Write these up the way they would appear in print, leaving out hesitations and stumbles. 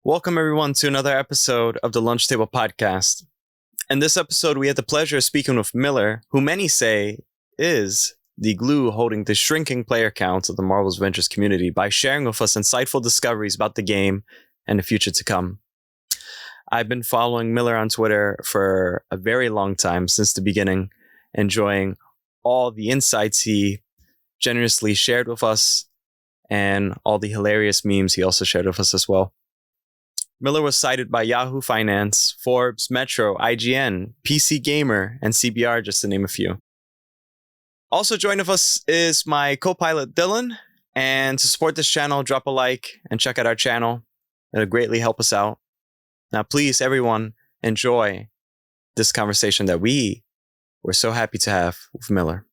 Welcome, everyone, to another episode of the Lunch Table Podcast. In this episode, we had the pleasure of speaking with Miller, who many say is the glue holding the shrinking player counts of the Marvel's Avengers community by sharing with us insightful discoveries about the game and the future to come. I've been following Miller on Twitter for a very long time, since the beginning, enjoying all the insights he generously shared with us and all the hilarious memes he also shared with us as well. Miller was cited by Yahoo Finance, Forbes, Metro, IGN, PC Gamer, and CBR, just to name a few. Also joining us is my co-pilot Dylan, and to support this channel, drop a like and check out our channel. It'll greatly help us out. Now, please, everyone, enjoy this conversation that we were so happy to have with Miller.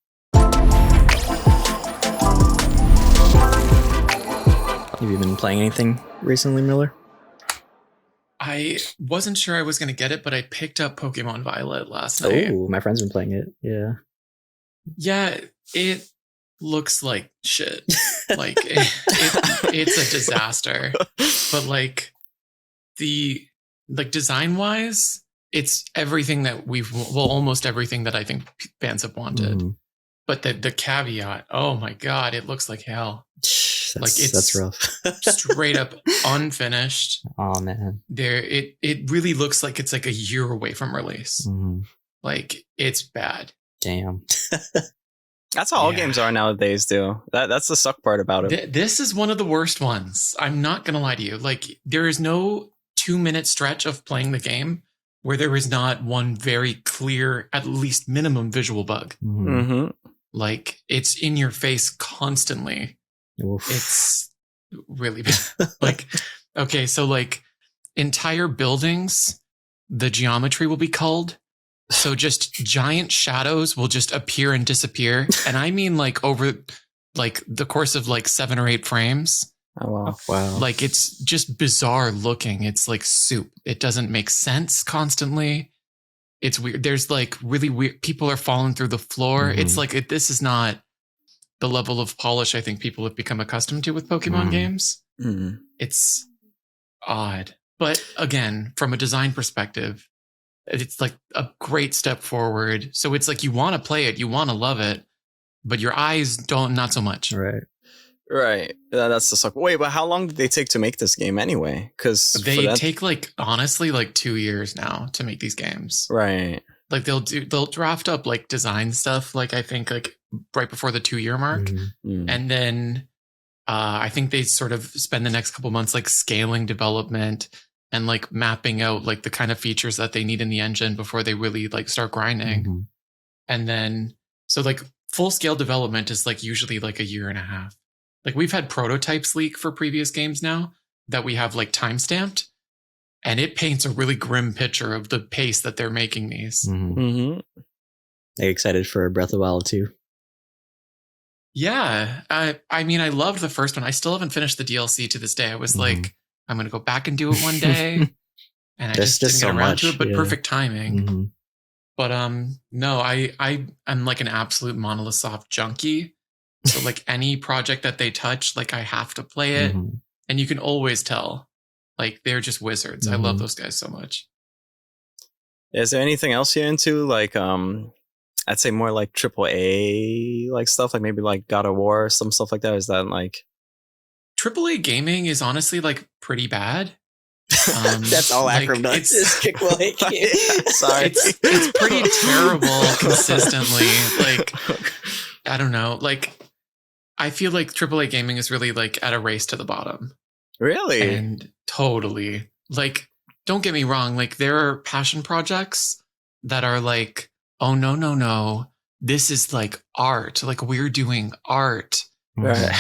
Have you been playing anything recently, Miller? I wasn't sure I was going to get it, but I picked up Pokemon Violet last night. Oh, my friend's been playing it. Yeah. Yeah, it looks like shit. Like it's a disaster. But like design wise, it's everything that almost everything that I think fans have wanted. Mm-hmm. But the caveat, oh my god, it looks like hell. That's rough. Straight up unfinished. Oh man. It really looks like it's like a year away from release. Mm-hmm. Like it's bad. Damn. That's how all games are nowadays, too. That's the suck part about it. This is one of the worst ones. I'm not gonna lie to you. Like there is no 2-minute stretch of playing the game where there is not one very clear, at least minimum visual bug. Mm-hmm. Like it's in your face constantly. Oof. It's really bad. Like, okay, so like entire buildings, the geometry will be culled. So just giant shadows will just appear and disappear. And I mean like over like the course of like 7 or 8 frames. Oh, wow. Like it's just bizarre looking. It's like soup. It doesn't make sense constantly. It's weird. There's like really weird. People are falling through the floor. Mm-hmm. It's like this is not the level of polish I think people have become accustomed to with Pokemon games. Mm. It's odd. But again, from a design perspective, it's like a great step forward. So it's like you want to play it, you want to love it, but your eyes don't, not so much. Right. That's the suck. Wait, but how long did they take to make this game anyway? Because they take like, honestly, like 2 years now to make these games. Right. Like they'll draft up like design stuff, like I think like right before the 2-year mark. Mm-hmm. And then I think they sort of spend the next couple months like scaling development and like mapping out like the kind of features that they need in the engine before they really like start grinding. Mm-hmm. And then so like full scale development is like usually like a year and a half. Like we've had prototypes leak for previous games now that we have like time stamped. And it paints a really grim picture of the pace that they're making these. Mm-hmm. Mm-hmm. Are you excited for Breath of the Wild 2? Yeah. I mean, I loved the first one. I still haven't finished the DLC to this day. I was like, I'm going to go back and do it one day. And I just didn't get around to it, but perfect timing. Mm-hmm. But no, I'm like an absolute Monolith Soft junkie. So like any project that they touch, like I have to play it. Mm-hmm. And you can always tell. Like they're just wizards. Mm-hmm. I love those guys so much. Is there anything else you're into? Like, I'd say more like AAA like stuff, like maybe like God of War, some stuff like that. Is that like AAA gaming is honestly like pretty bad. That's all acronym. It's AAA. Sorry, it's pretty terrible consistently. Like I don't know. Like I feel like AAA gaming is really like at a race to the bottom. Really? And totally. Like, don't get me wrong. Like, there are passion projects that are like, oh, no. This is like art. Like, we're doing art. Right.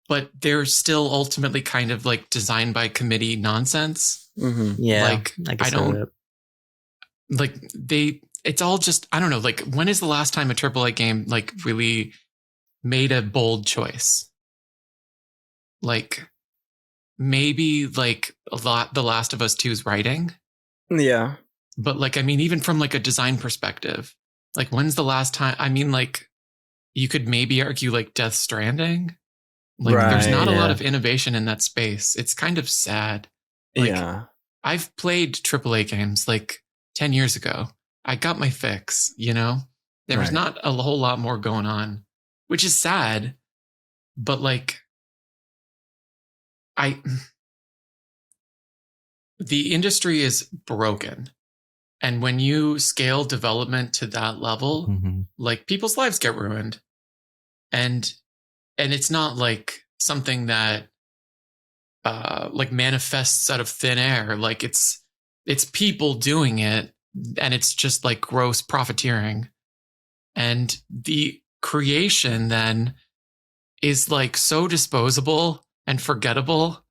But they're still ultimately kind of like designed by committee nonsense. Mm-hmm. Yeah. Like, I don't. Like, it's all just, I don't know. Like, when is the last time a AAA game like really made a bold choice? Like, maybe like The Last of Us 2's writing. Yeah. But like, I mean, even from like a design perspective, like when's the last time? I mean, like you could maybe argue like Death Stranding. Like there's not a lot of innovation in that space. It's kind of sad. Like, yeah. I've played AAA games like 10 years ago. I got my fix, you know? There was not a whole lot more going on, which is sad. But like, the industry is broken. And when you scale development to that level, like people's lives get ruined. And it's not like something that like manifests out of thin air. Like it's people doing it, and it's just like gross profiteering. And the creation then is like so disposable and forgettable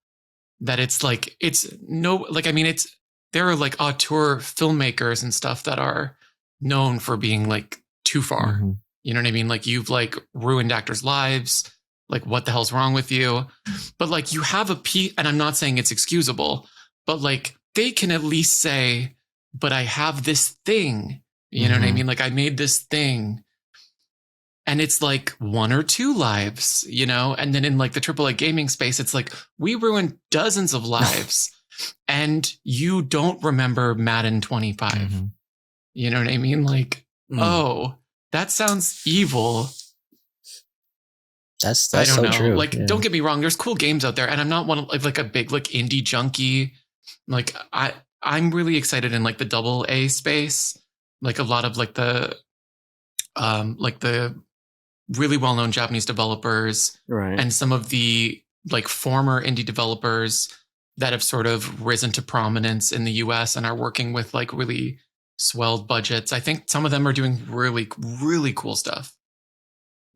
that it's like, there are like auteur filmmakers and stuff that are known for being like too far. You know what I mean? Like you've like ruined actors' lives. Like what the hell's wrong with you? But like you have a piece, and I'm not saying it's excusable, but like they can at least say, but I have this thing. You know what I mean? Like I made this thing. And it's like 1 or 2 lives, you know? And then in like the AAA gaming space, it's like, we ruined dozens of lives and you don't remember Madden 25. You know what I mean? Like, oh, that sounds evil. That's I don't so know. true. Like, don't get me wrong. There's cool games out there. And I'm not one of like a big like indie junkie. Like I'm really excited in like the AA space. Like a lot of like the really well-known Japanese developers and some of the like former indie developers that have sort of risen to prominence in the US and are working with like really swelled budgets. I think some of them are doing really, really cool stuff.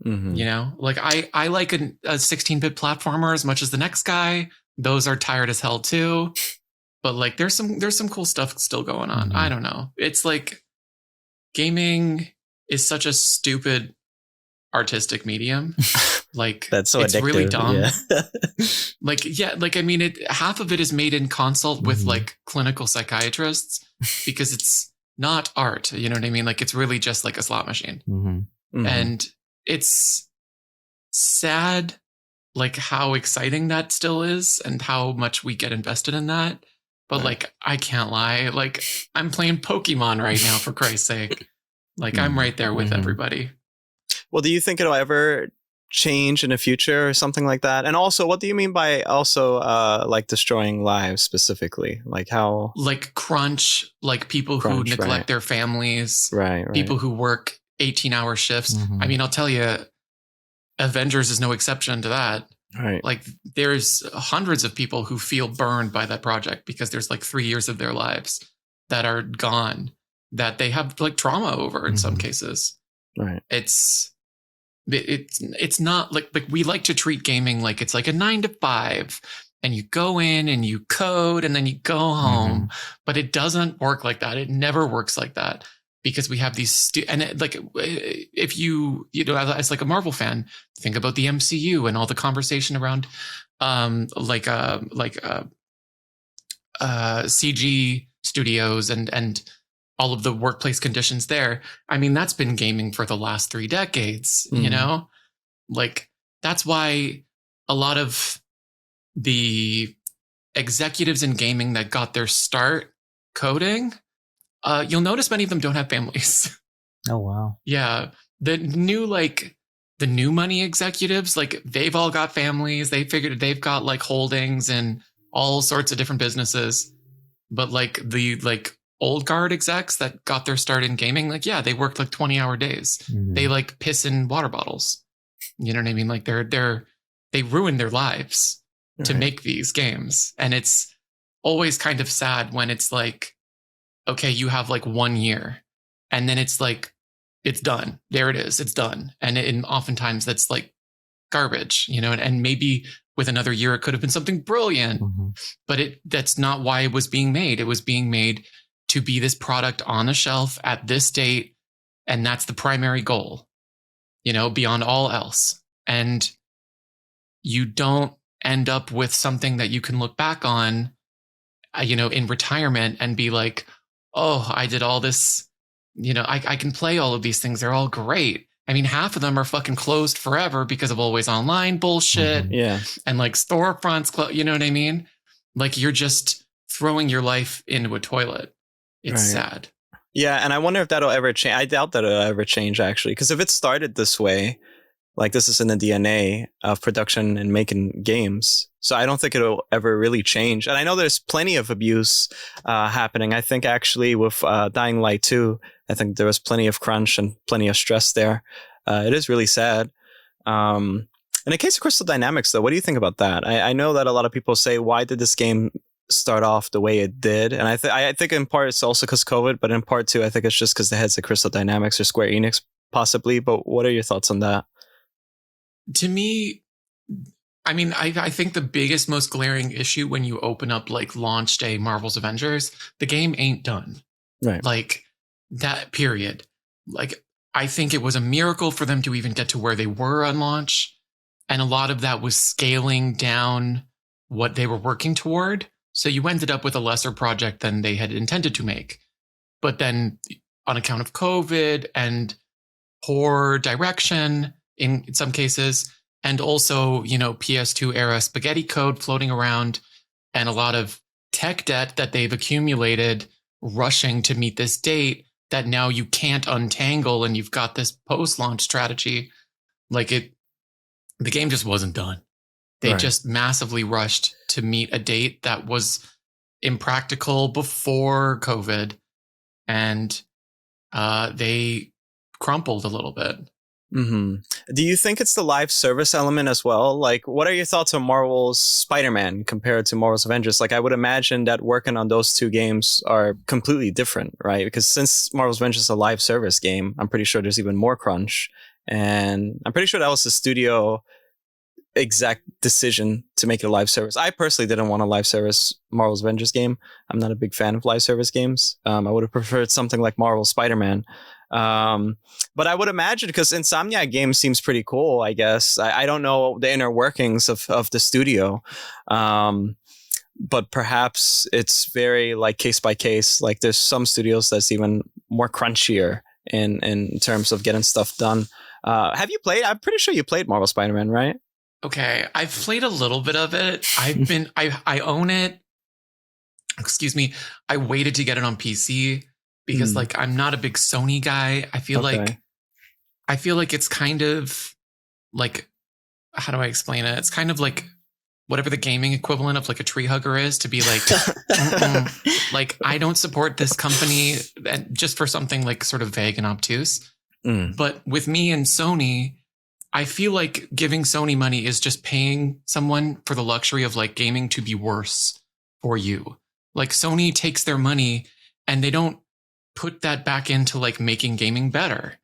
You know, like I like a 16-bit platformer as much as the next guy. Those are tired as hell too. But like there's some cool stuff still going on. I don't know. It's like gaming is such a stupid artistic medium. Like that's so it's addictive. Really dumb. Yeah. Like I mean half of it is made in consult with like clinical psychiatrists because it's not art, you know what I mean? Like it's really just like a slot machine. And it's sad like how exciting that still is and how much we get invested in that. But like I can't lie, like I'm playing Pokemon right now, for Christ's sake. Like I'm right there with everybody. Well, do you think it'll ever change in the future or something like that? And also, what do you mean by also like destroying lives specifically? Like how? Like crunch, like people who neglect their families. People who work 18-hour shifts. I mean, I'll tell you, Avengers is no exception to that. Like there's hundreds of people who feel burned by that project because there's like 3 years of their lives that are gone, that they have like trauma over in some cases. It's not like we like to treat gaming like it's like a 9 to 5 and you go in and you code and then you go home, but it doesn't work like that. It never works like that because we have these if you know, as like a Marvel fan, think about the MCU and all the conversation around CG studios and all of the workplace conditions there. I mean, that's been gaming for the last 3 decades, you know? Like, that's why a lot of the executives in gaming that got their start coding, you'll notice many of them don't have families. Oh, wow. Yeah. The new money executives, like they've all got families. They figured they've got like holdings and all sorts of different businesses. But like the old guard execs that got their start in gaming, like, yeah, they worked like 20-hour days. They like piss in water bottles. You know what I mean? Like they ruin their lives to make these games. And it's always kind of sad when it's like, okay, you have like 1 year and then it's like, it's done. There it is. It's done. And oftentimes that's like garbage, you know, and maybe with another year, it could have been something brilliant, but that's not why it was being made. It was being made to be this product on the shelf at this date. And that's the primary goal, you know, beyond all else. And you don't end up with something that you can look back on, you know, in retirement and be like, oh, I did all this, you know, I can play all of these things. They're all great. I mean, half of them are fucking closed forever because of always online bullshit. Yeah. And like storefronts, you know what I mean? Like you're just throwing your life into a toilet. It's sad. Yeah, and I wonder if that'll ever change. I doubt that it'll ever change, actually, because if it started this way, like this is in the DNA of production and making games, so I don't think it'll ever really change. And I know there's plenty of abuse happening. I think actually with Dying Light 2, I think there was plenty of crunch and plenty of stress there. It is really sad. In the case of Crystal Dynamics, though, what do you think about that? I know that a lot of people say, why did this game start off the way it did? And I think in part it's also because COVID, but in part too, I think it's just because the heads of Crystal Dynamics or Square Enix, possibly. But what are your thoughts on that? To me, I mean, I think the biggest, most glaring issue when you open up like launch day Marvel's Avengers, the game ain't done. Right. Like that period. Like I think it was a miracle for them to even get to where they were on launch. And a lot of that was scaling down what they were working toward. So you ended up with a lesser project than they had intended to make. But then on account of COVID and poor direction in some cases, and also, you know, PS2 era spaghetti code floating around and a lot of tech debt that they've accumulated rushing to meet this date that now you can't untangle, and you've got this post-launch strategy. Like the game just wasn't done. They just massively rushed to meet a date that was impractical before COVID, and they crumpled a little bit. Mm-hmm. Do you think it's the live service element as well? Like, what are your thoughts on Marvel's Spider-Man compared to Marvel's Avengers? Like, I would imagine that working on those two games are completely different, right? Because since Marvel's Avengers is a live service game, I'm pretty sure there's even more crunch. And I'm pretty sure that was the studio exact decision to make it a live service. I personally didn't want a live service Marvel's Avengers game. I'm not a big fan of live service games. I would have preferred something like Marvel's Spider-Man. But I would imagine, because Insomniac Games seems pretty cool, I guess. I don't know the inner workings of the studio. But perhaps it's very like case by case. Like there's some studios that's even more crunchier in terms of getting stuff done. Have you played? I'm pretty sure you played Marvel Spider-Man, right? Okay, I've played a little bit of it. I own it. Excuse me. I waited to get it on PC because like I'm not a big Sony guy. I feel like it's kind of like, how do I explain it? It's kind of like whatever the gaming equivalent of like a tree hugger is, to be like, like I don't support this company, and just for something like sort of vague and obtuse. But with me and Sony, I feel like giving Sony money is just paying someone for the luxury of like gaming to be worse for you. Like Sony takes their money and they don't put that back into like making gaming better.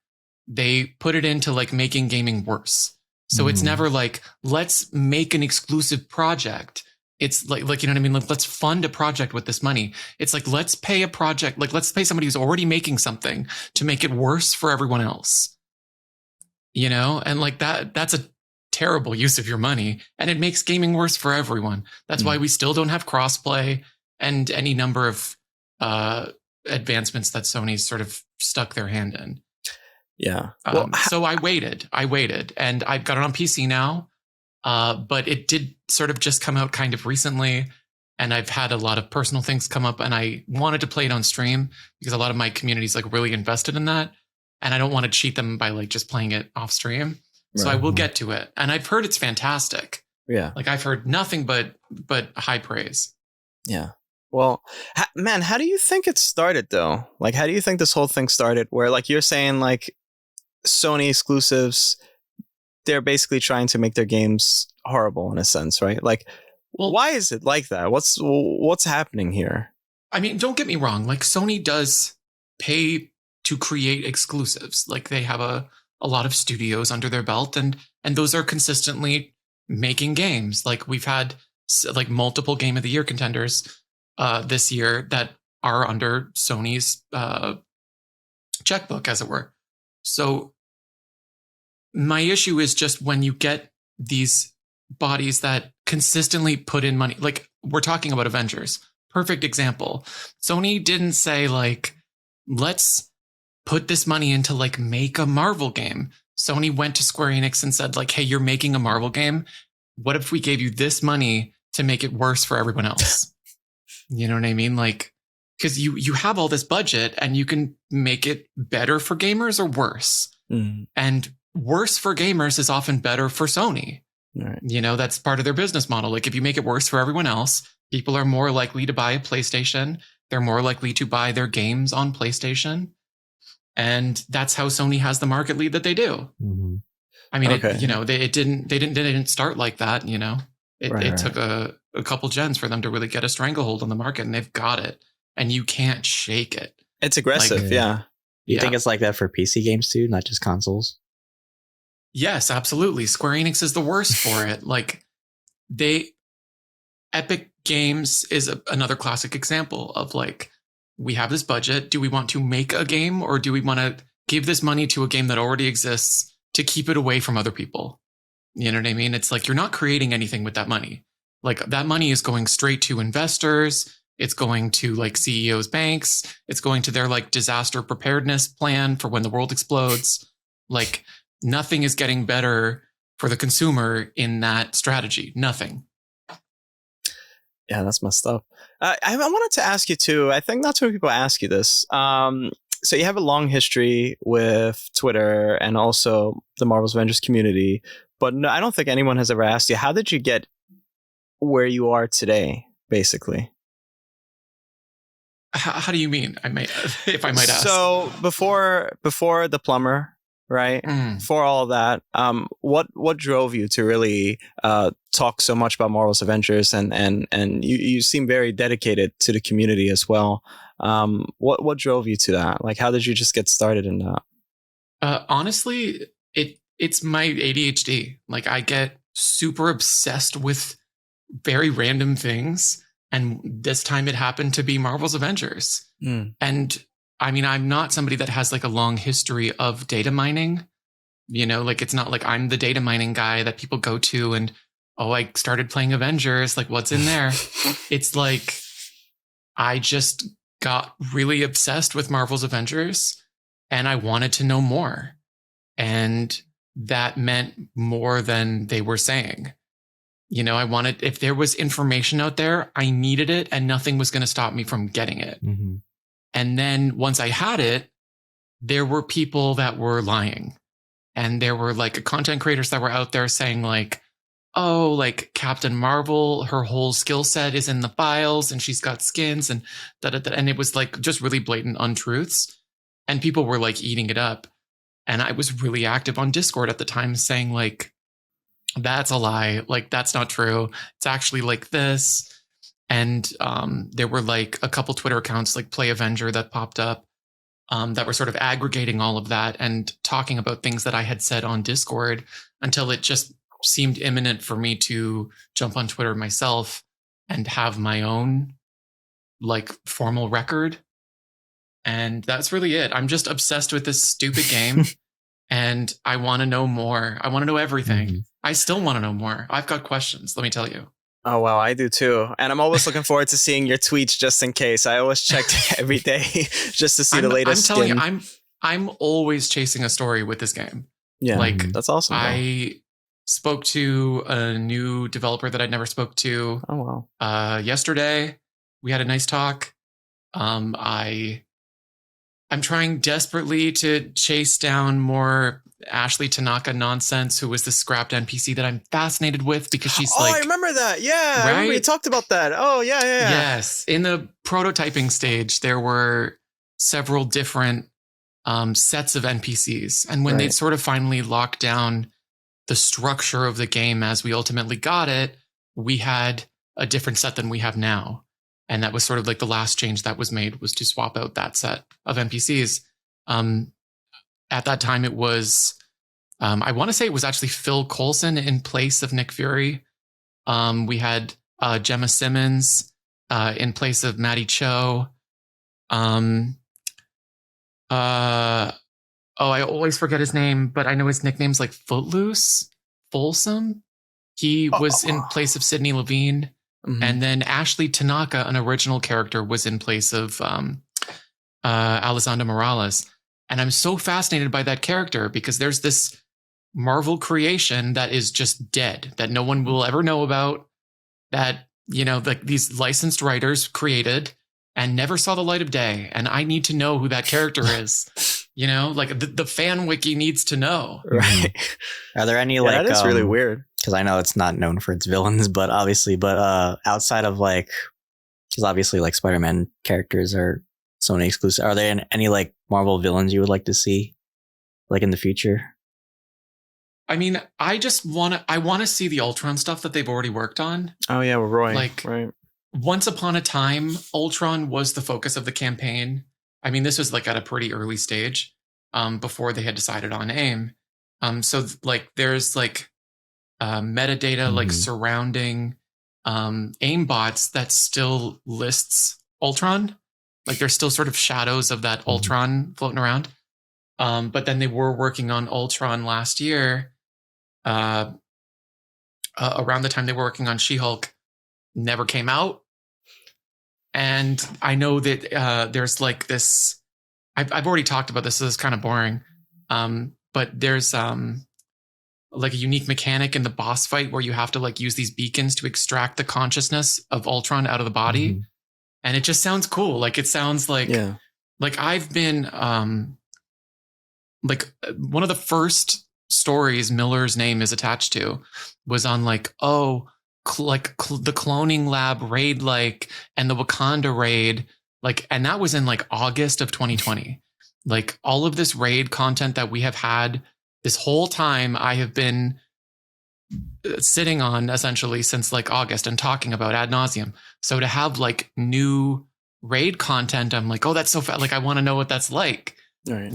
They put it into like making gaming worse. So it's never like, let's make an exclusive project. It's like, you know what I mean? Like, let's fund a project with this money. It's like, let's pay a project. Like, let's pay somebody who's already making something to make it worse for everyone else. You know? And like that's a terrible use of your money, and it makes gaming worse for everyone. That's why we still don't have crossplay and any number of advancements that Sony's sort of stuck their hand in. Yeah. So I waited and I've got it on PC now. But it did sort of just come out kind of recently, and I've had a lot of personal things come up, and I wanted to play it on stream because a lot of my community is like really invested in that, and I don't want to cheat them by like just playing it off stream. So I will get to it, and I've heard it's fantastic. Yeah. Like I've heard nothing but high praise. Yeah. Well, man, how do you think it started though? Like, how do you think this whole thing started? Where like you're saying like Sony exclusives, they're basically trying to make their games horrible in a sense, right? Like, well, why is it like that? What's happening here? I mean, don't get me wrong. Like Sony does pay to create exclusives. Like they have a lot of studios under their belt, and those are consistently making games. Like we've had like multiple Game of the Year contenders this year that are under Sony's checkbook, as it were. So my issue is just when you get these bodies that consistently put in money, like we're talking about Avengers, perfect example. Sony didn't say like, let's put this money into like make a Marvel game. Sony went to Square Enix and said like, hey, you're making a Marvel game. What if we gave you this money to make it worse for everyone else? You know what I mean? Like, because you have all this budget and you can make it better for gamers or worse. And worse for gamers is often better for Sony. Right. You know, that's part of their business model. Like if you make it worse for everyone else, people are more likely to buy a PlayStation. They're more likely to buy their games on PlayStation. And that's how Sony has the market lead that they do. I mean, they didn't start like that. You know, it took a couple gens for them to really get a stranglehold on the market, and they've got it. And you can't shake it. It's aggressive, yeah. You think it's like that for PC games too, not just consoles? Yes, absolutely. Square Enix is the worst for it. Like Epic Games is another classic example of like, we have this budget. Do we want to make a game, or do we want to give this money to a game that already exists to keep it away from other people? You know what I mean? It's like, you're not creating anything with that money. Like that money is going straight to investors. It's going to like CEOs' banks. It's going to their like disaster preparedness plan for when the world explodes. Like nothing is getting better for the consumer in that strategy. Nothing. Yeah, that's messed up. I wanted to ask you too. I think not too many people ask you this. So you have a long history with Twitter and also the Marvel's Avengers community, but no, I don't think anyone has ever asked you, how did you get where you are today, basically? How do you mean? If I might ask. So before the plumber, right? For all of that, what drove you to really talk so much about Marvel's Avengers, and you seem very dedicated to the community as well. What drove you to that? Like, how did you just get started in that? Honestly, it's my ADHD. Like, I get super obsessed with very random things. And this time it happened to be Marvel's Avengers. And I mean, I'm not somebody that has like a long history of data mining. You know, like it's not like I'm the data mining guy that people go to and, oh, I started playing Avengers. Like, what's in there? It's like, I just got really obsessed with Marvel's Avengers and I wanted to know more. And that meant more than they were saying. You know, if there was information out there, I needed it and nothing was going to stop me from getting it. And then once I had it, there were people that were lying. And there were like content creators that were out there saying like, oh, like Captain Marvel, her whole skill set is in the files and she's got skins and da-da-da. And it was like just really blatant untruths. And people were like eating it up. And I was really active on Discord at the time saying like, that's a lie. Like, that's not true. It's actually like this. And there were like a couple Twitter accounts like Play Avenger that popped up that were sort of aggregating all of that and talking about things that I had said on Discord until it just seemed imminent for me to jump on Twitter myself and have my own like formal record. And that's really it. I'm just obsessed with this stupid game and I want to know more. I want to know everything. I still want to know more. I've got questions, let me tell you. Oh, wow, I do too. And I'm always looking forward to seeing your tweets just in case. I always check every day just to see the latest. I'm telling you, I'm always chasing a story with this game. Yeah, like that's awesome. I spoke to a new developer that I'd never spoke to. Oh, wow. Yesterday, we had a nice talk. I'm trying desperately to chase down more Ashley Tanaka nonsense, who was the scrapped NPC that I'm fascinated with because she's like... Oh, I remember that. Yeah, right? I remember you talked about that. Oh, yeah. Yes. In the prototyping stage, there were several different sets of NPCs. And when they'd sort of finally locked down the structure of the game as we ultimately got it, we had a different set than we have now. And that was sort of like the last change that was made, was to swap out that set of NPCs. At that time, it was, I want to say it was actually Phil Coulson in place of Nick Fury. We had Gemma Simmons in place of Maddie Cho. I always forget his name, but I know his nickname's like Footloose, Folsom. He was in place of Sydney Levine. And then Ashley Tanaka, an original character, was in place of Alessandra Morales. And I'm so fascinated by that character because there's this Marvel creation that is just dead, that no one will ever know about, that like these licensed writers created and never saw the light of day. And I need to know who that character is. Like the fan wiki needs to know. Right. Are there any that is really weird. Because I know it's not known for its villains, but outside of like, because obviously like Spider-Man characters are Sony exclusive. Are there any like Marvel villains you would like to see like in the future? I mean, I want to see the Ultron stuff that they've already worked on. Oh yeah, well, Roy. Like, right. Once upon a time, Ultron was the focus of the campaign. I mean, this was like at a pretty early stage, before they had decided on AIM. So like there's like metadata like surrounding AIM bots that still lists Ultron. Like there's still sort of shadows of that Ultron floating around. But then they were working on Ultron last year. Around the time they were working on She-Hulk, never came out. And I know that there's like this. I've already talked about this, so it's kind of boring. But there's like a unique mechanic in the boss fight where you have to like use these beacons to extract the consciousness of Ultron out of the body. And it just sounds cool. Like it sounds like like I've been like one of the first stories Miller's name is attached to was on like the cloning lab raid, like, and the Wakanda raid, like, and that was in like August of 2020. Like all of this raid content that we have had this whole time, I have been sitting on essentially since like August and talking about ad nauseum. So to have like new raid content, I'm like, oh, that's so fat. Like I want to know what that's like. Right.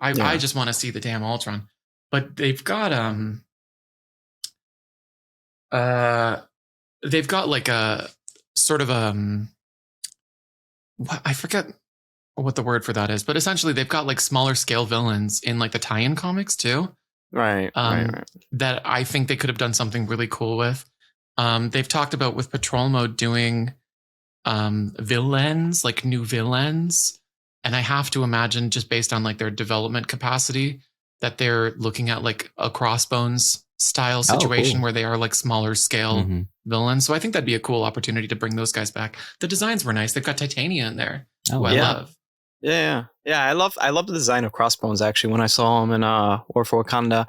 I just want to see the damn Ultron. But they've got like a sort of I forget what the word for that is, but essentially they've got like smaller scale villains in like the tie-in comics too. Right. That I think they could have done something really cool with. They've talked about with Patrol Mode doing villains, like new villains. And I have to imagine, just based on like their development capacity, that they're looking at like a Crossbones style situation where they are like smaller scale villains. So I think that'd be a cool opportunity to bring those guys back. The designs were nice. They've got Titania in there, who I love. Yeah. I love the design of Crossbones actually when I saw him in War for Wakanda.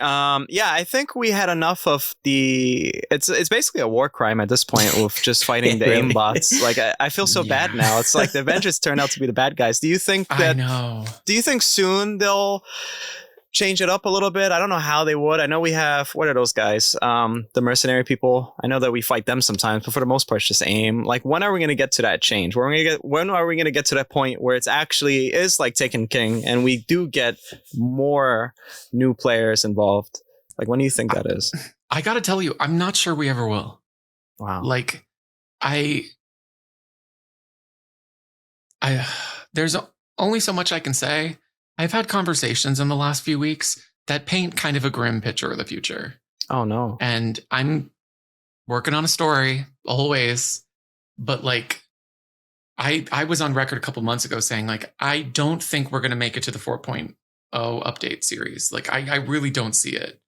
I think we had enough of it's basically a war crime at this point with just fighting the AIM bots. Like I feel so bad now. It's like the Avengers turned out to be the bad guys. Do you think soon they'll change it up a little bit? I don't know how they would. I know we have, what are those guys? The mercenary people. I know that we fight them sometimes, but for the most part, it's just AIM. Like, when are we going to get to that change? When are we going to get to that point where it's actually is like Taken King and we do get more new players involved? Like, when do you think that is? I got to tell you, I'm not sure we ever will. Wow. Like, there's only so much I can say. I've had conversations in the last few weeks that paint kind of a grim picture of the future. Oh, no. And I'm working on a story always. But like, I was on record a couple months ago saying, like, I don't think we're going to make it to the 4.0 update series. Like, I really don't see it.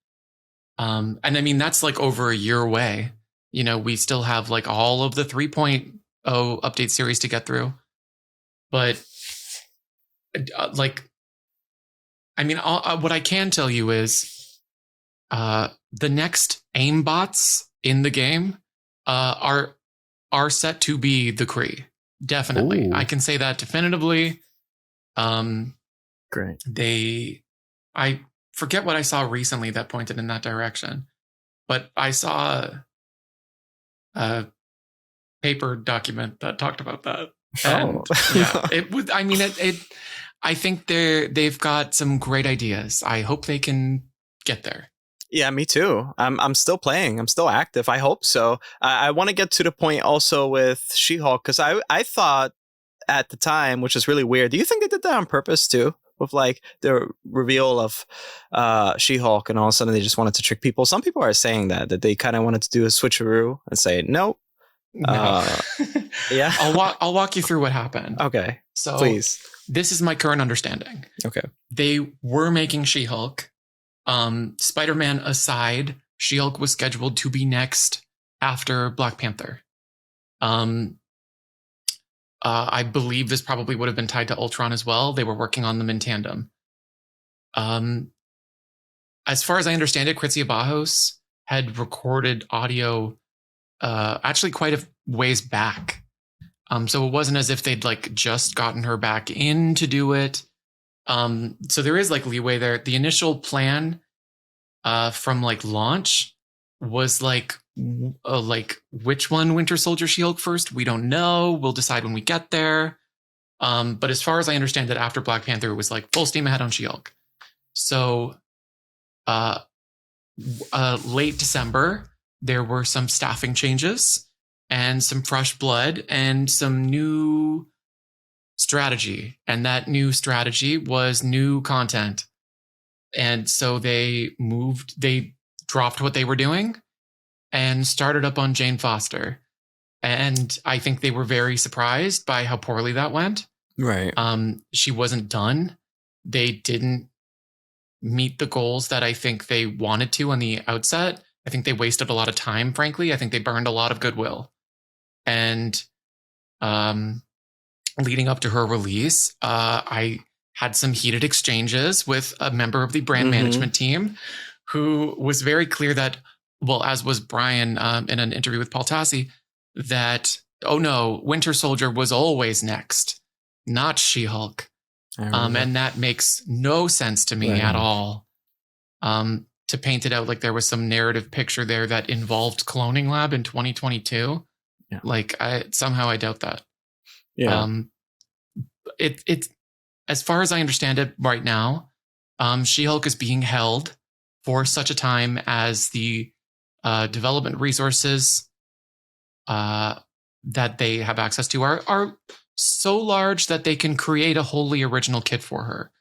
And I mean, that's like over a year away. We still have like all of the 3.0 update series to get through. But I mean, what I can tell you is the next AIM bots in the game are set to be the Kree. Definitely. Ooh. I can say that definitively. Great. I forget what I saw recently that pointed in that direction, but I saw a paper document that talked about that. And it would, I mean, I think they've got some great ideas. I hope they can get there. Yeah, me too. I'm still playing. I'm still active. I hope so. I want to get to the point also with She-Hulk, because I thought at the time, which is really weird. Do you think they did that on purpose too? With like the reveal of She-Hulk, and all of a sudden they just wanted to trick people. Some people are saying that they kind of wanted to do a switcheroo and say nope. No. Yeah. I'll walk you through what happened. Okay. So please. This is my current understanding. Okay. They were making She-Hulk. Spider-Man aside, She-Hulk was scheduled to be next after Black Panther. I believe this probably would have been tied to Ultron as well. They were working on them in tandem. As far as I understand it, Kritsia Bajos had recorded audio actually quite a ways back. So it wasn't as if they'd like just gotten her back in to do it. So there is like leeway there. The initial plan from like launch was like which one, Winter Soldier, She-Hulk first? We don't know. We'll decide when we get there. But as far as I understand it, after Black Panther, it was like full steam ahead on She-Hulk. So late December, there were some staffing changes and some fresh blood and some new strategy. And that new strategy was new content. And so they dropped what they were doing and started up on Jane Foster. And I think they were very surprised by how poorly that went. Right. She wasn't done. They didn't meet the goals that I think they wanted to on the outset. I think they wasted a lot of time, frankly. I think they burned a lot of goodwill. And leading up to her release, I had some heated exchanges with a member of the brand management team who was very clear that, well, as was Brian in an interview with Paul Tassi, that, oh no, Winter Soldier was always next, not She-Hulk. And that makes no sense to me at all. To paint it out like there was some narrative picture there that involved Cloning Lab in 2022. Yeah. Like somehow I doubt that. Yeah. It as far as I understand it right now, She-Hulk is being held for such a time as the development resources that they have access to are so large that they can create a wholly original kit for her.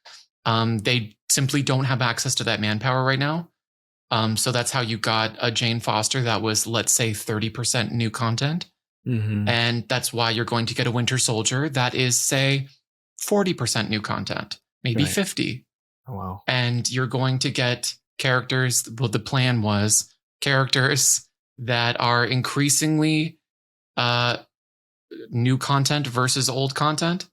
They simply don't have access to that manpower right now. So that's how you got a Jane Foster that was, let's say, 30% new content. And that's why you're going to get a Winter Soldier that is, say, 40% new content, maybe 50. Oh, wow. And you're going to get characters, well, the plan was characters that are increasingly new content versus old content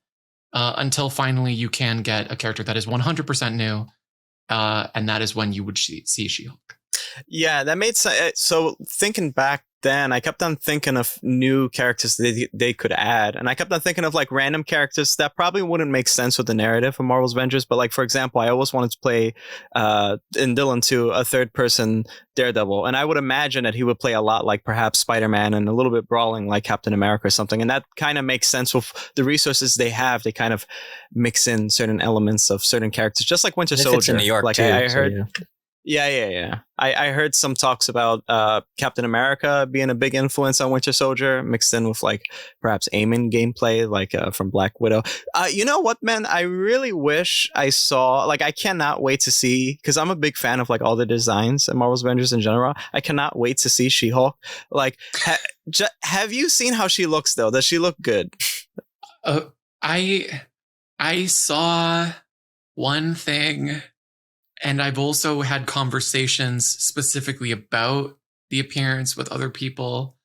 until finally you can get a character that is 100% new. And that is when you would see She-Hulk. Yeah, that made sense. So thinking back then, I kept on thinking of new characters they could add. And I kept on thinking of like random characters that probably wouldn't make sense with the narrative of Marvel's Avengers. But like, for example, I always wanted to play in Dylan 2 a third person Daredevil. And I would imagine that he would play a lot like perhaps Spider-Man and a little bit brawling like Captain America or something. And that kind of makes sense with the resources they have. They kind of mix in certain elements of certain characters, just like Winter Soldier. It's in New York like too. I heard. So, yeah. Yeah. I heard some talks about Captain America being a big influence on Winter Soldier, mixed in with like perhaps aiming gameplay, like from Black Widow. You know what, man? I really wish I saw, like, I cannot wait to see, because I'm a big fan of like all the designs in Marvel's Avengers in general. I cannot wait to see She-Hulk. Like, have you seen how she looks though? Does she look good? I saw one thing. And I've also had conversations specifically about the appearance with other people.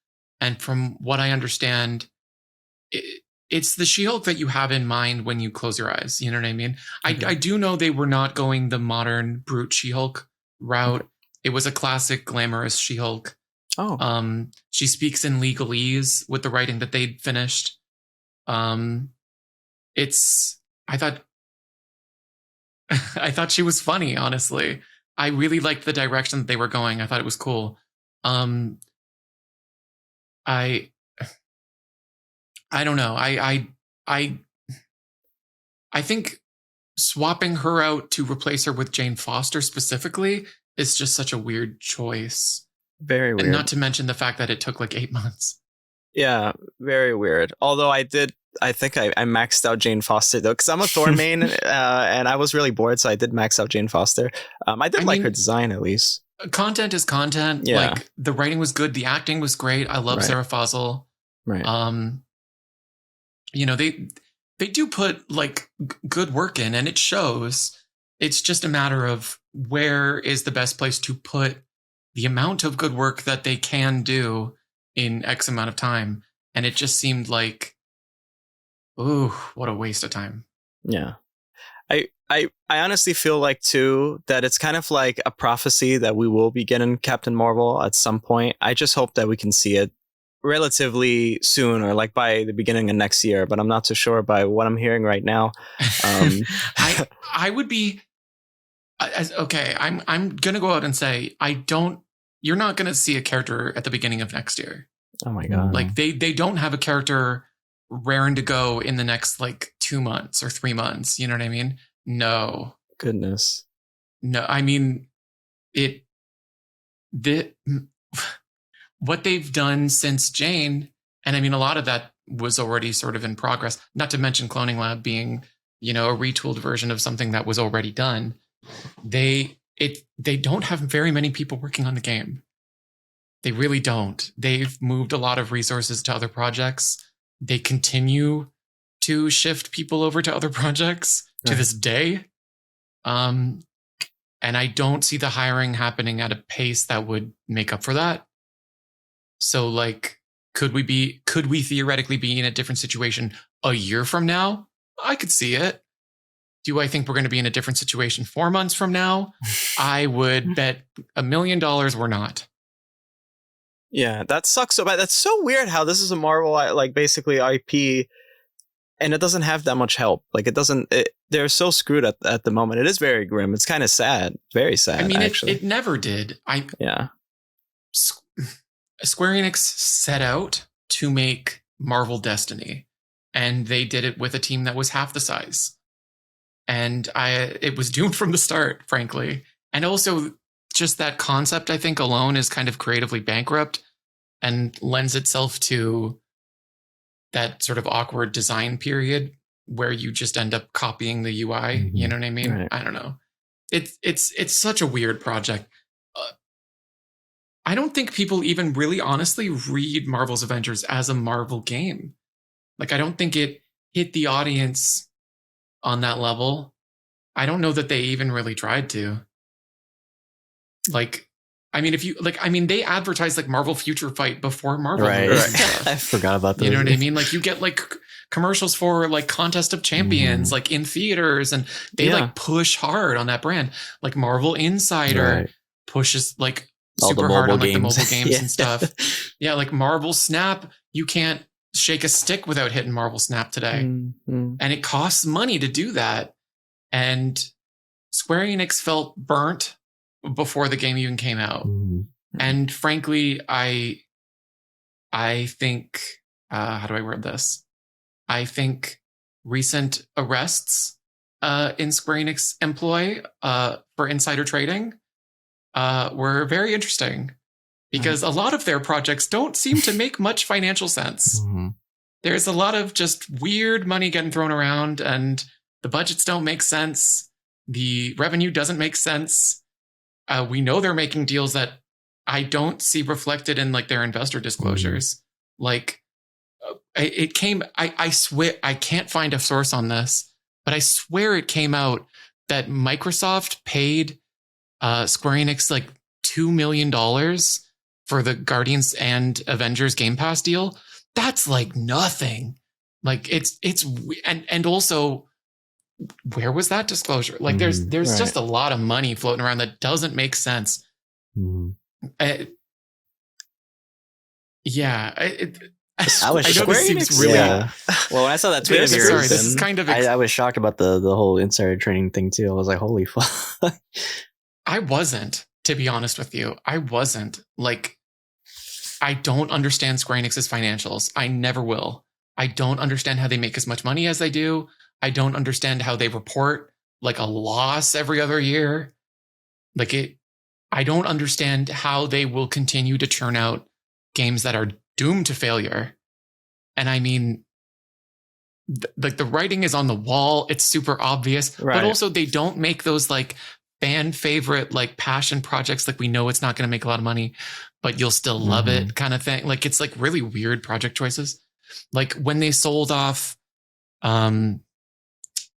And from what I understand, it's the She-Hulk that you have in mind when you close your eyes. You know what I mean? Okay. I do know they were not going the modern brute She-Hulk route. Okay. It was a classic glamorous She-Hulk. Oh. She speaks in legalese with the writing that they'd finished. I thought she was funny, honestly. I really liked the direction that they were going. I thought it was cool. I don't know. I think swapping her out to replace her with Jane Foster specifically is just such a weird choice. Very weird. And not to mention the fact that it took like 8 months. Yeah, very weird. Although I think I maxed out Jane Foster though, because I'm a Thor main, and I was really bored, so I did max out Jane Foster. I mean, her design at least. Content is content. Yeah. Like the writing was good, the acting was great. I love Sarah Fazal. Right. You know, they do put like good work in, and it shows. It's just a matter of where is the best place to put the amount of good work that they can do in X amount of time. And it just seemed like, ooh, what a waste of time. Yeah. I honestly feel like, too, that it's kind of like a prophecy that we will be getting Captain Marvel at some point. I just hope that we can see it relatively soon, or like by the beginning of next year, but I'm not so sure by what I'm hearing right now. I would be okay. I'm gonna go out and say you're not gonna see a character at the beginning of next year. Oh my god! Like they don't have a character raring to go in the next like 2 months or 3 months. You know what I mean? No. Goodness. No, I mean what they've done since Jane, and I mean a lot of that was already sort of in progress. Not to mention Cloning Lab being, a retooled version of something that was already done. They don't have very many people working on the game. They really don't. They've moved a lot of resources to other projects. They continue to shift people over to other projects to this day. And I don't see the hiring happening at a pace that would make up for that. So like, could we theoretically be in a different situation a year from now? I could see it. Do I think we're going to be in a different situation 4 months from now? I would bet $1 million we're not. Yeah, that sucks so bad. That's so weird how this is a Marvel, like, basically IP, and it doesn't have that much help. Like, they're so screwed at the moment. It is very grim. It's kind of sad. Very sad, I mean, actually. It never did. Square Enix set out to make Marvel Destiny, and they did it with a team that was half the size. And it was doomed from the start, frankly. And also, just that concept, I think, alone is kind of creatively bankrupt and lends itself to that sort of awkward design period where you just end up copying the UI. Mm-hmm. You know what I mean? Right. I don't know. It's such a weird project. I don't think people even really honestly read Marvel's Avengers as a Marvel game. Like, I don't think it hit the audience on that level. I don't know that they even really tried to. Like, I mean, they advertised like Marvel Future Fight before Marvel. Right. I forgot about that. You know what I mean? Like, you get like commercials for like Contest of Champions, like in theaters, and they like push hard on that brand. Like Marvel Insider pushes like super hard on like the mobile games and stuff. Yeah, like Marvel Snap, you can't shake a stick without hitting Marvel Snap today. Mm-hmm. And it costs money to do that. And Square Enix felt burnt before the game even came out. Mm-hmm. And frankly, I think, how do I word this? I think recent arrests in Square Enix employ for insider trading were very interesting, because a lot of their projects don't seem to make much financial sense. Mm-hmm. There's a lot of just weird money getting thrown around, and the budgets don't make sense. The revenue doesn't make sense. We know they're making deals that I don't see reflected in like their investor disclosures. Mm-hmm. Like it came, I swear, I can't find a source on this, but I swear it came out that Microsoft paid Square Enix like $2 million for the Guardians and Avengers Game Pass deal. That's like nothing. Like it's and also, where was that disclosure? Like there's just a lot of money floating around that doesn't make sense. Mm-hmm. I was know this seems really. Yeah. Well, when I saw that tweet, sorry, this is kind of. I was shocked about the whole insider trading thing too. I was like, holy fuck. I wasn't, to be honest with you. I wasn't. Like, I don't understand Square Enix's financials. I never will. I don't understand how they make as much money as they do. I don't understand how they report like a loss every other year. I don't understand how they will continue to churn out games that are doomed to failure. And I mean, like the writing is on the wall. It's super obvious, but also they don't make those like fan favorite, like passion projects. Like, we know it's not going to make a lot of money, but you'll still love it kind of thing. Like, it's like really weird project choices. Like when they sold off,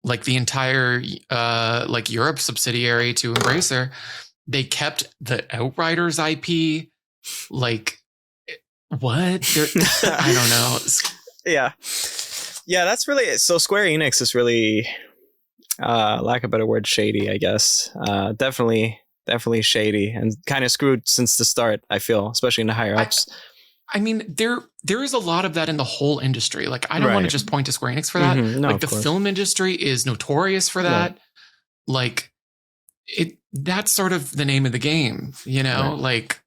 like the entire, like Europe subsidiary to Embracer, they kept the Outriders IP. Like what? I don't know. Yeah, that's really so. Square Enix is really, lack of a better word, shady, I guess. Definitely shady and kind of screwed since the start, I feel, especially in the higher ups. I mean, there is a lot of that in the whole industry. Like, I don't want to just point to Square Enix for that. No, like, the film industry is notorious for that. Right. Like, that's sort of the name of the game, you know? Right. Like,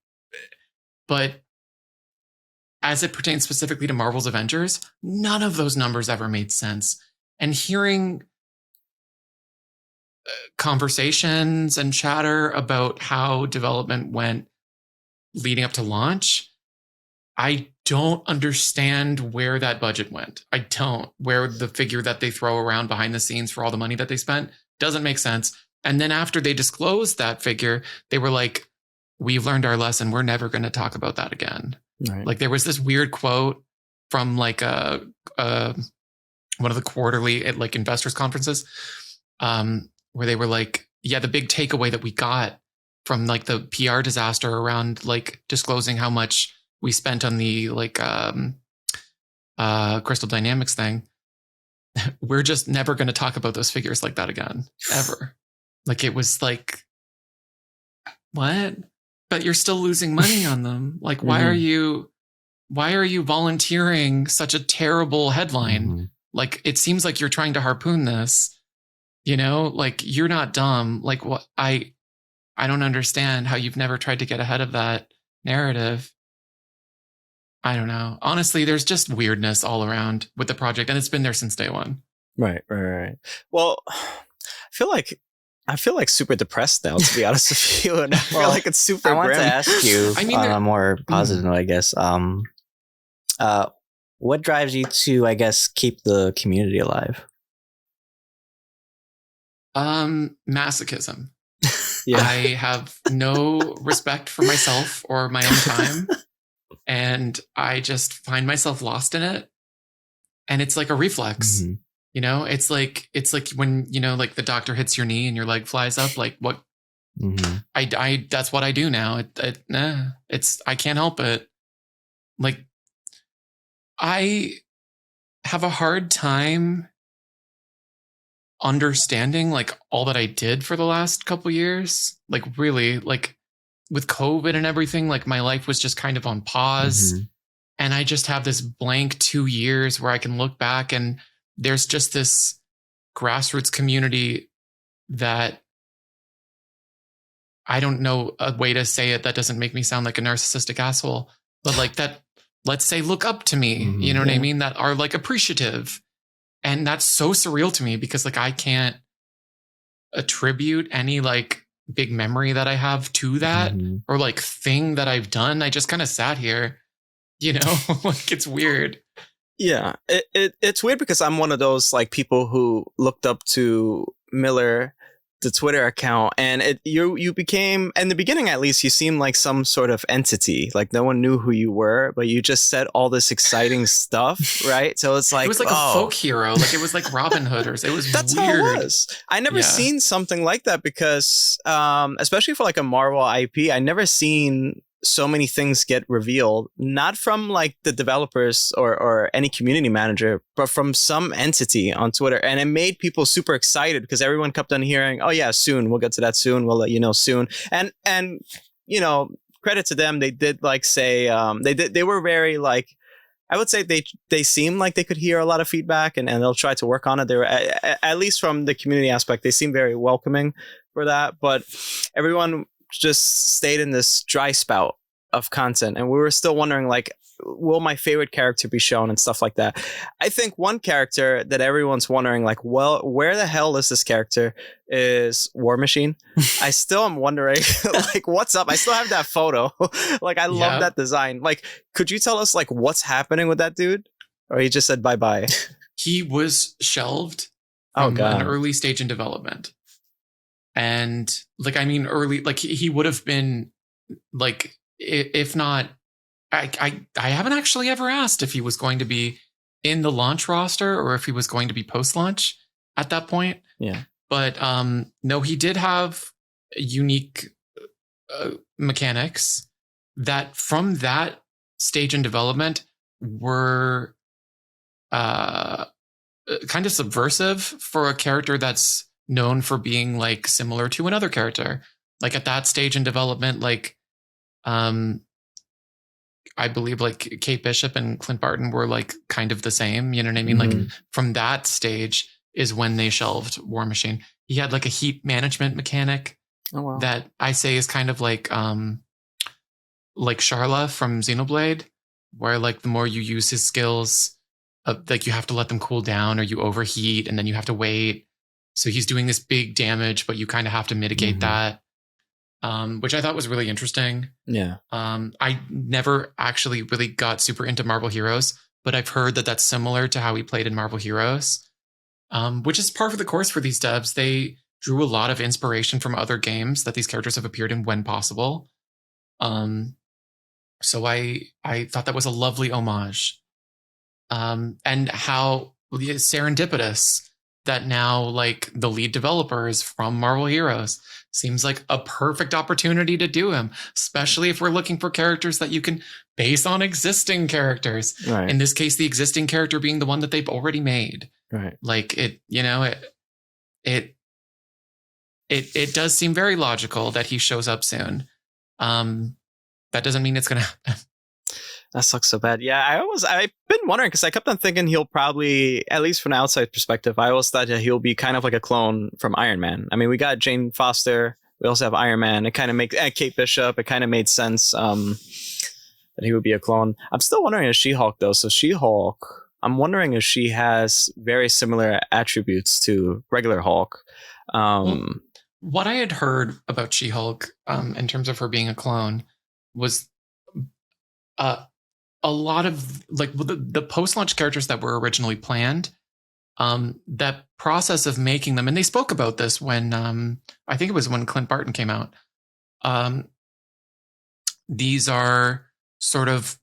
but as it pertains specifically to Marvel's Avengers, none of those numbers ever made sense. And hearing conversations and chatter about how development went leading up to launch, I don't understand where that budget went. I don't. Where the figure that they throw around behind the scenes for all the money that they spent doesn't make sense. And then after they disclosed that figure, they were like, we've learned our lesson. We're never going to talk about that again. Right. Like, there was this weird quote from like one of the quarterly like investors conferences, where they were like, yeah, the big takeaway that we got from like the PR disaster around like disclosing how much we spent on the like Crystal Dynamics thing, we're just never going to talk about those figures like that again, ever. Like, it was like, what? But you're still losing money on them. Like, why are you volunteering such a terrible headline? Like, it seems like you're trying to harpoon this, you know, like, you're not dumb. Like, what? I don't understand how you've never tried to get ahead of that narrative. I don't know. Honestly, there's just weirdness all around with the project, and it's been there since day one. Right. Well, I feel like super depressed now, to be honest with you, and I feel like it's super grim. I want to ask you on a more positive note, I guess. What drives you to, I guess, keep the community alive? Masochism. Yeah. I have no respect for myself or my own time. And I just find myself lost in it. And it's like a reflex, you know, it's like when, you know, like the doctor hits your knee and your leg flies up, like what I that's what I do now. I can't help it. Like, I have a hard time understanding like all that I did for the last couple years. Like, really, like, with COVID and everything, like, my life was just kind of on pause. And I just have this blank 2 years where I can look back and there's just this grassroots community that, I don't know a way to say it that doesn't make me sound like a narcissistic asshole, but like that, let's say, look up to me, you know what I mean? That are like appreciative. And that's so surreal to me because like, I can't attribute any like big memory that I have to that or like thing that I've done. I just kind of sat here, you know, like, it's weird. Yeah, it's weird because I'm one of those like people who looked up to Miller, the Twitter account, and you became, in the beginning at least, you seemed like some sort of entity. Like, no one knew who you were, but you just said all this exciting stuff, right? So it's like, it was like a folk hero. Like, it was like Robin Hood, or it was that's weird. How it was. I never seen something like that because, especially for like a Marvel IP, I never seen so many things get revealed, not from like the developers or any community manager, but from some entity on Twitter. And it made people super excited because everyone kept on hearing, oh yeah, soon, we'll get to that soon, we'll let you know soon. And you know, credit to them, they did like say, they were very like, I would say they seem like they could hear a lot of feedback and they'll try to work on it. They were, at least from the community aspect, they seem very welcoming for that. But everyone just stayed in this dry spout of content, and we were still wondering, like, will my favorite character be shown and stuff like that. I think one character that everyone's wondering, like, well, where the hell is this character, is War Machine. I still am wondering, like, what's up? I still have that photo. Like, I love that design. Like, could you tell us, like, what's happening with that dude? Or he just said bye-bye? He was shelved from an early stage in development. And like, I mean, early, like he would have been like, if not, I haven't actually ever asked if he was going to be in the launch roster or if he was going to be post-launch at that point. Yeah. But no, he did have unique mechanics that from that stage in development were kind of subversive for a character that's known for being like similar to another character. Like at that stage in development, like I believe like Kate Bishop and Clint Barton were like kind of the same. You know what I mean? Like from that stage is when they shelved War Machine. He had like a heat management mechanic that I say is kind of like Sharla from Xenoblade, where like the more you use his skills, like you have to let them cool down or you overheat and then you have to wait. So he's doing this big damage, but you kind of have to mitigate that. Which I thought was really interesting. Yeah. I never actually really got super into Marvel Heroes, but I've heard that that's similar to how he played in Marvel Heroes, which is par for the course for these devs. They drew a lot of inspiration from other games that these characters have appeared in when possible. So I thought that was a lovely homage. And how serendipitous that now like the lead developer is from Marvel Heroes. Seems like a perfect opportunity to do him, especially if we're looking for characters that you can base on existing characters. Right. In this case, the existing character being the one that they've already made. Right. Like it does seem very logical that he shows up soon. That doesn't mean it's going to happen. That sucks so bad. Yeah, I've been wondering because I kept on thinking he'll probably, at least from an outside perspective, I always thought that he'll be kind of like a clone from Iron Man. I mean, we got Jane Foster. We also have Iron Man. It kind of makes Kate Bishop. It kind of made sense that he would be a clone. I'm still wondering if She-Hulk though. So She-Hulk, I'm wondering if she has very similar attributes to regular Hulk. What I had heard about She-Hulk in terms of her being a clone was a lot of like the post-launch characters that were originally planned, that process of making them, and they spoke about this when I think it was when Clint Barton came out. These are sort of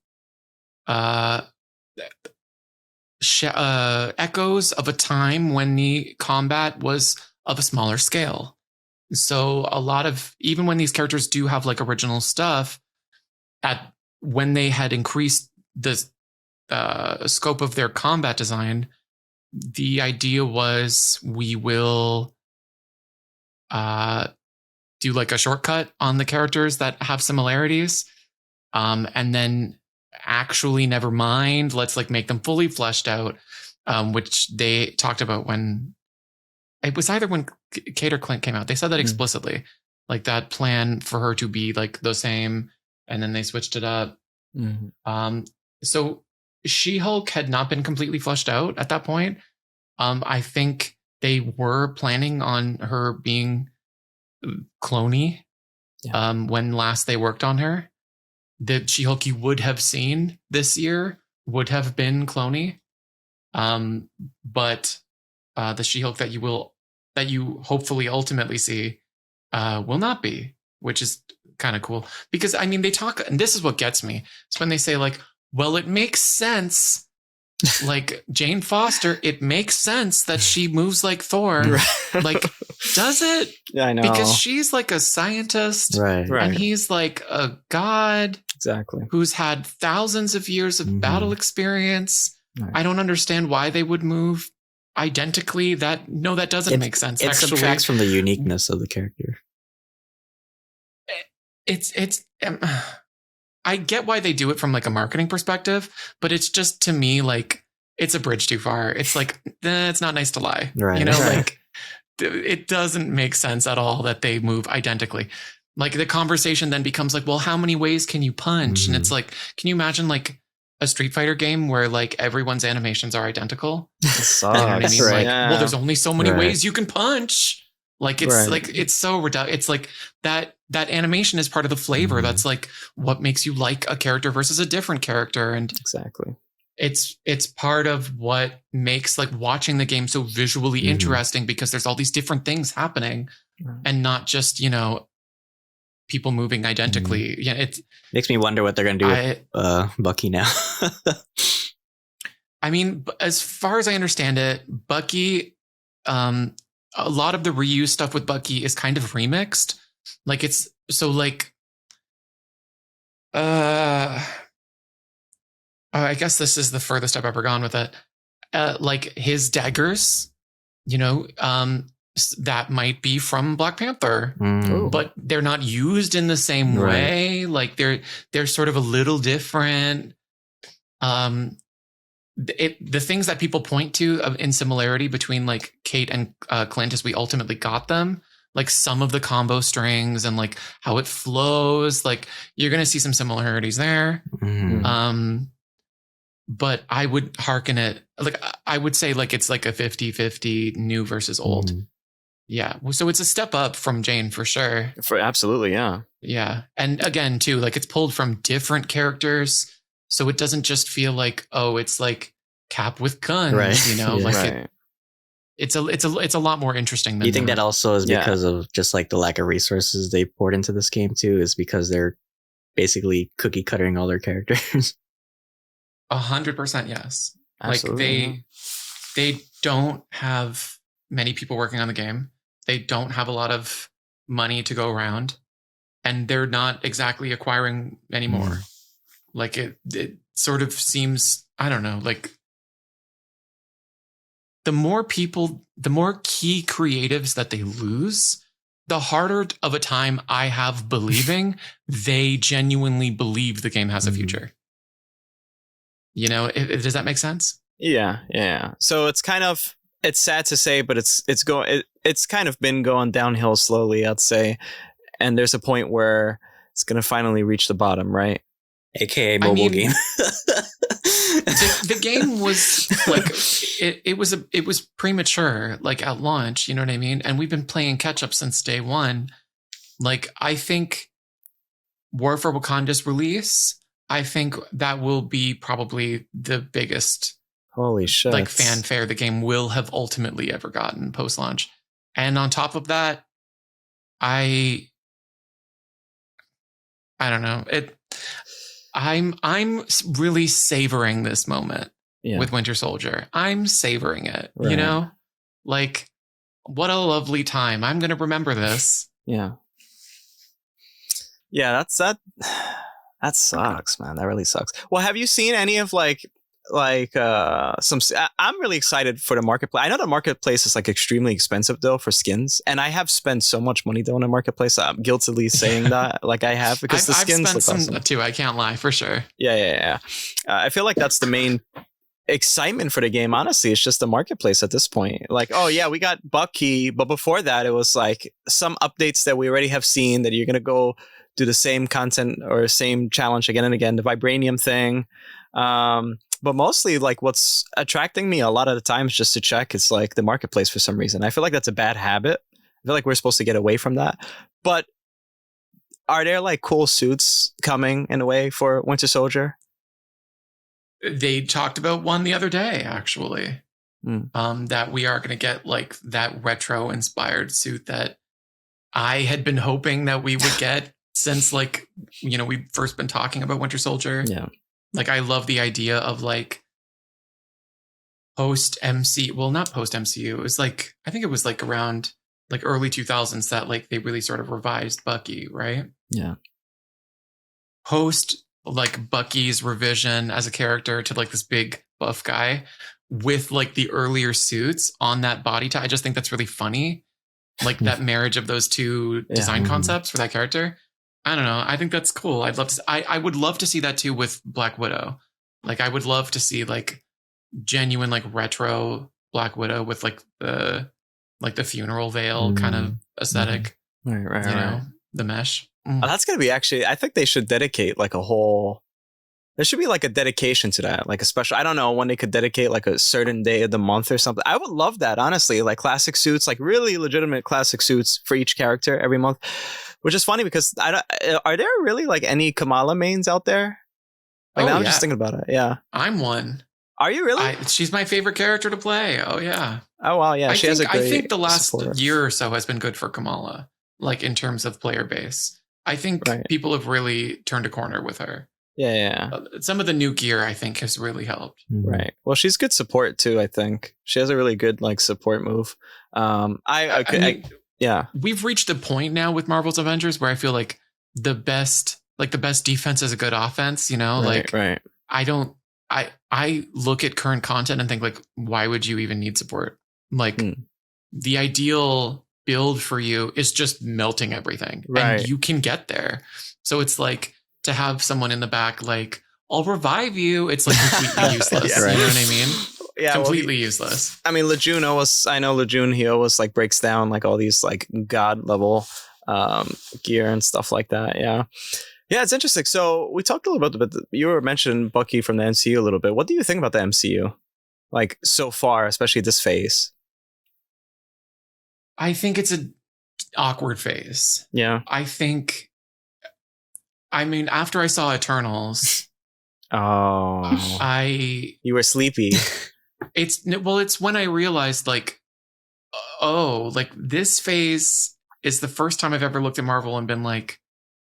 echoes of a time when the combat was of a smaller scale. So a lot of, even when these characters do have like original stuff, when they had increased the scope of their combat design, the idea was we will do like a shortcut on the characters that have similarities, and then actually never mind, let's like make them fully fleshed out, which they talked about when it was either when Kate or Clint came out. They said that explicitly, like that plan for her to be like the same, and then they switched it up. So She-Hulk had not been completely fleshed out at that point. I think they were planning on her being cloney when last they worked on her. The She-Hulk you would have seen this year would have been cloney. But the She-Hulk that you hopefully ultimately see will not be, which is kind of cool. Because I mean, they talk, and this is what gets me. It's when they say like, well, it makes sense. Like Jane Foster, it makes sense that she moves like Thor. Like, does it? Yeah, I know. Because she's like a scientist, right? And he's like a god, exactly, who's had thousands of years of battle experience. Right. I don't understand why they would move identically. That doesn't make sense. It subtracts from the uniqueness of the character. I get why they do it from like a marketing perspective, but it's just, to me, like it's a bridge too far. It's like, it's not nice to lie, right? You know, like it doesn't make sense at all that they move identically. Like the conversation then becomes like, well, how many ways can you punch? And it's like, can you imagine like a Street Fighter game where like everyone's animations are identical? It sucks. You know what I mean? Right. Like, well, there's only so many ways you can punch. Like it's like it's so reductive. It's like that animation is part of the flavor. That's like what makes you like a character versus a different character, and exactly, it's part of what makes like watching the game so visually interesting, because there's all these different things happening, and not just, you know, people moving identically. Yeah, it makes me wonder what they're going to do with Bucky now. I mean, as far as I understand it, Bucky. A lot of the reuse stuff with Bucky is kind of remixed. Like it's so like I guess this is the furthest I've ever gone with it. Like his daggers, that might be from Black Panther, but they're not used in the same way. Like they're sort of a little different. The things that people point to in similarity between like Kate and Clint is we ultimately got them. Like some of the combo strings and like how it flows, like you're going to see some similarities there. But I would hearken it, like I would say like it's like a 50-50 new versus old. Yeah. So it's a step up from Jane for sure. Absolutely. Yeah. Yeah. And again, too, like it's pulled from different characters. So it doesn't just feel like, oh, it's like Cap with guns, like it's a lot more interesting than you think that also is because of just like the lack of resources they poured into this game too, is because they're basically cookie cuttering all their characters. 100% yes. Absolutely. Like they don't have many people working on the game. They don't have a lot of money to go around, and they're not exactly acquiring anymore. Like it sort of seems, I don't know, like the more key creatives that they lose, the harder of a time I have believing they genuinely believe the game has a future. Does that make sense? Yeah. So it's sad to say, but it's kind of been going downhill slowly, I'd say. And there's a point where it's going to finally reach the bottom, right? AKA mobile game. The game was like it was premature, like at launch, you know what I mean? And we've been playing catch up since day one. Like I think War for Wakanda's release, I think that will be probably the biggest holy shit like fanfare the game will have ultimately ever gotten post launch. And on top of that, I don't know. I'm really savoring this moment with Winter Soldier. I'm savoring it, like what a lovely time. I'm going to remember this. Yeah, that sucks, man. That really sucks. Well, have you seen any of some? I'm really excited for the marketplace. I know the marketplace is like extremely expensive though for skins, and I have spent so much money though in the marketplace. I'm guiltily saying that, like I have, because the skins I've look spent awesome too. I can't lie, for sure. Yeah. I feel like that's the main excitement for the game. Honestly, it's just the marketplace at this point. Like, oh yeah, we got Bucky, but before that, it was like some updates that we already have seen that you're gonna go do the same content or same challenge again and again. The vibranium thing. But mostly, like, what's attracting me a lot of the times just to check is like the marketplace for some reason. I feel like that's a bad habit. I feel like we're supposed to get away from that. But are there like cool suits coming in a way for Winter Soldier? They talked about one the other day, actually. That we are going to get like that retro inspired suit that I had been hoping that we would get since like, we've first been talking about Winter Soldier. Yeah. Like, I love the idea of like not post MCU. It was like, I think it was like around like early 2000s that like they really sort of revised Bucky, right? Yeah. Post like Bucky's revision as a character to like this big buff guy with like the earlier suits on that body type. I just think that's really funny. Like that marriage of those two design concepts for that character. I don't know. I think that's cool. I'd love to. I would love to see that too with Black Widow. Like I would love to see like genuine like retro Black Widow with like the funeral veil kind of aesthetic. Right. The mesh. Oh, that's gonna be actually. I think they should dedicate like a whole. There should be like a dedication to that, like a special. I don't know when they could dedicate like a certain day of the month or something. I would love that, honestly. Like classic suits, like really legitimate classic suits for each character every month. Which is funny because are there really like any Kamala mains out there? Like now I'm just thinking about it. Yeah, I'm one. Are you really? She's my favorite character to play. Oh yeah. Oh wow, yeah. I think the last year or so has been good for Kamala, like in terms of player base. I think people have really turned a corner with her. Yeah. Some of the new gear I think has really helped. Right. Well, she's good support too. I think she has a really good like support move. Yeah. We've reached a point now with Marvel's Avengers where I feel like the best defense is a good offense, Right. I I look at current content and think like, why would you even need support? Like the ideal build for you is just melting everything, and you can get there. So it's like to have someone in the back like, I'll revive you. It's like completely useless. You know what I mean? Yeah, completely useless. I mean, I know Lejeune, he always like breaks down like all these like god level gear and stuff like that. Yeah, it's interesting. So we talked a little bit, you were mentioning Bucky from the MCU a little bit. What do you think about the MCU, like so far, especially this phase? I think it's an awkward phase. Yeah. I mean, after I saw Eternals, you were sleepy. It's when I realized like, like this phase is the first time I've ever looked at Marvel and been like,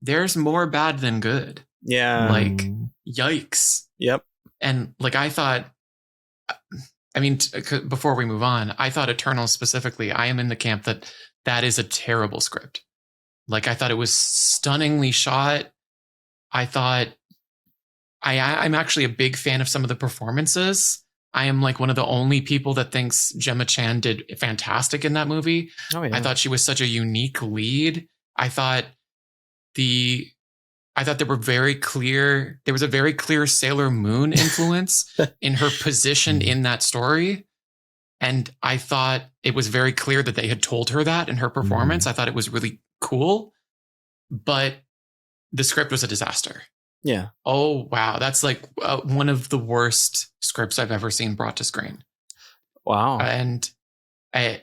there's more bad than good. Yeah. Like, yikes. Yep. And like, I thought, I mean, before we move on, I thought Eternals specifically, I am in the camp that is a terrible script. Like, I thought it was stunningly shot. I thought I'm actually a big fan of some of the performances. I am like one of the only people that thinks Gemma Chan did fantastic in that movie. Oh, yeah. I thought she was such a unique lead. I thought there was a very clear Sailor Moon influence in her position in that story. And I thought it was very clear that they had told her that in her performance. I thought it was really cool, but the script was a disaster. Yeah. Oh, wow. That's like one of the worst scripts I've ever seen brought to screen. Wow. And I've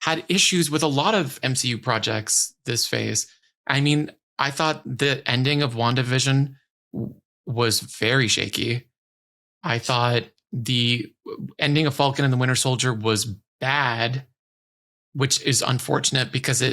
had issues with a lot of MCU projects this phase. I mean, I thought the ending of WandaVision was very shaky. I thought the ending of Falcon and the Winter Soldier was bad, which is unfortunate because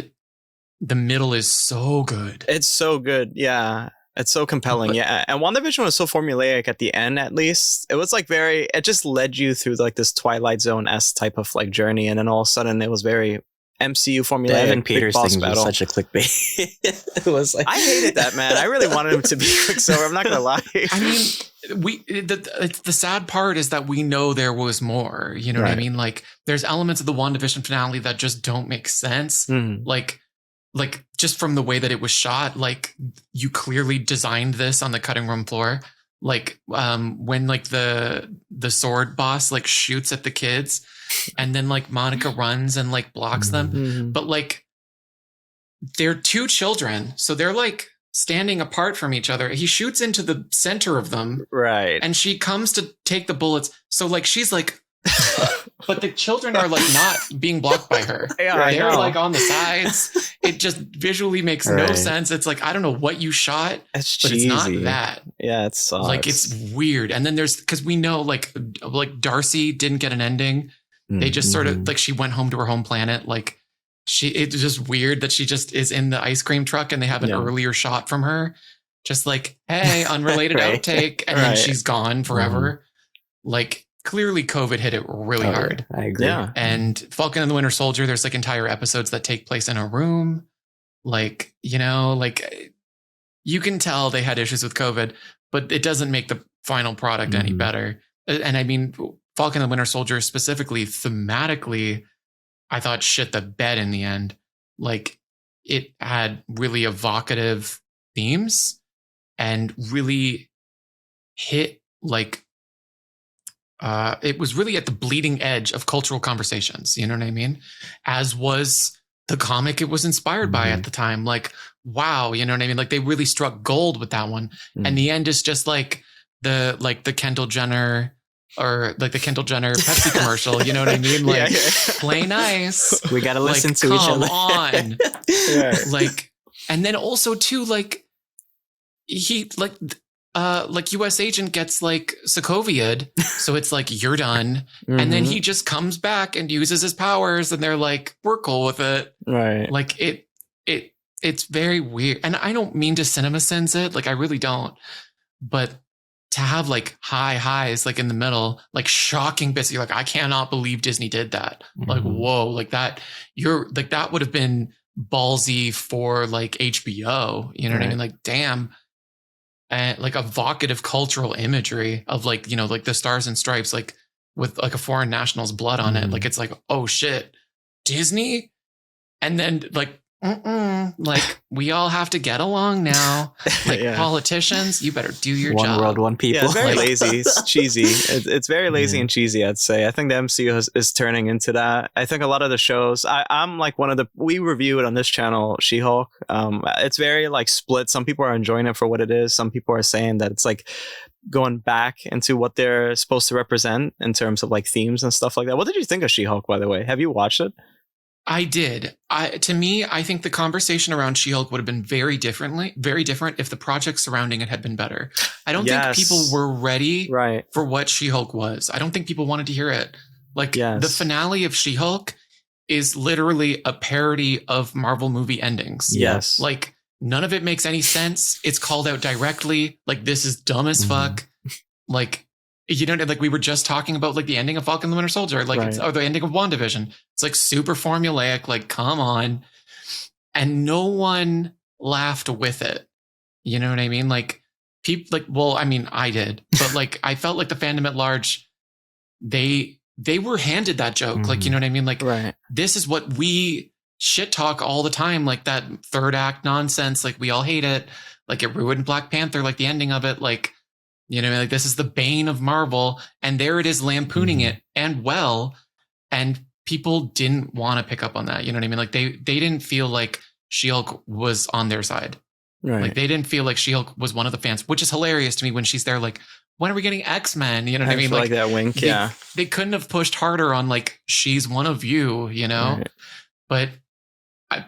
the middle is so good. It's so good. Yeah. It's so compelling. Yeah. And WandaVision was so formulaic at the end, at least. It was like it just led you through like this Twilight Zone-esque type of like journey. And then all of a sudden it was very MCU formulaic. The Evan Peters thing was such a clickbait. It was like, I hated that, man. I really wanted him to be Quicksilver. I'm not going to lie. I mean, the sad part is that we know there was more. You know what I mean? Like, there's elements of the WandaVision finale that just don't make sense. Like just from the way that it was shot, like you clearly designed this on the cutting room floor. Like when like the sword boss like shoots at the kids and then like Monica runs and like blocks them. But like they're two children. So they're like standing apart from each other. He shoots into the center of them. Right. And she comes to take the bullets. So like she's like, but the children are like not being blocked by her. Yeah, they're like on the sides. It just visually makes no sense. It's like, I don't know what you shot, but it's not that. Yeah, it sucks. Like, it's weird. And then because we know like Darcy didn't get an ending. They just sort of like, she went home to her home planet. Like it's just weird that she just is in the ice cream truck and they have an earlier shot from her. Just like, hey, unrelated outtake. And then she's gone forever. Like, clearly COVID hit it really hard. I agree. Yeah. And Falcon and the Winter Soldier, there's like entire episodes that take place in a room. Like, you know, like you can tell they had issues with COVID, but it doesn't make the final product any better. And I mean, Falcon and the Winter Soldier specifically, thematically, I thought shit the bed in the end. Like it had really evocative themes and really hit like, it was really at the bleeding edge of cultural conversations. You know what I mean? As was the comic it was inspired by at the time. Like, wow, you know what I mean? Like they really struck gold with that one. And the end is just like the Kendall Jenner or like the Kendall Jenner Pepsi commercial. You know what I mean? Like play nice. We got to listen to each other. Come on. Like, and then also too, like he like US Agent gets like Sokovia'd, so it's like you're done, and then he just comes back and uses his powers, and they're like, we're cool with it, right? Like it's very weird, and I don't mean to CinemaSins it, like I really don't, but to have like high highs like in the middle, like shocking bits, you're like, I cannot believe Disney did that, like whoa, like that, you're like that would have been ballsy for like HBO, you know what I mean? Like damn. and like evocative cultural imagery of like, you know, like the stars and stripes, like with like a foreign national's blood on it. Like, it's like, oh shit, Disney. And then like, like we all have to get along now. Like politicians, you better do your job. One world, one people. Yeah, it's very lazy. It's cheesy. It's very lazy and cheesy, I'd say. I think the MCU is turning into that. I think a lot of the shows, I'm like we review it on this channel, She-Hulk. It's very like split. Some people are enjoying it for what it is. Some people are saying that it's like going back into what they're supposed to represent in terms of like themes and stuff like that. What did you think of She-Hulk, by the way? Have you watched it? I did. To me, I think the conversation around She-Hulk would have been very different if the project surrounding it had been better. I don't think people were ready for what She-Hulk was. I don't think people wanted to hear it. Like the finale of She-Hulk is literally a parody of Marvel movie endings. Yes. Like none of it makes any sense. It's called out directly. Like this is dumb as fuck. Like, you know, like we were just talking about like the ending of Falcon and the Winter Soldier, like or the ending of WandaVision. It's like super formulaic, like come on. And no one laughed with it. You know what I mean? Like people like, well, I mean, I did, but like I felt like the fandom at large, they were handed that joke. Like, you know what I mean? Like this is what we shit talk all the time, like that third act nonsense. Like we all hate it. Like it ruined Black Panther, like the ending of it, like, you know, like this is the bane of Marvel, and there it is lampooning it, and and people didn't want to pick up on that. You know what I mean? Like they didn't feel like She-Hulk was on their side. Right. Like they didn't feel like She-Hulk was one of the fans, which is hilarious to me when she's there. Like, when are we getting X-Men? You know what I mean? Like that wink. They couldn't have pushed harder on like, she's one of you, you know, but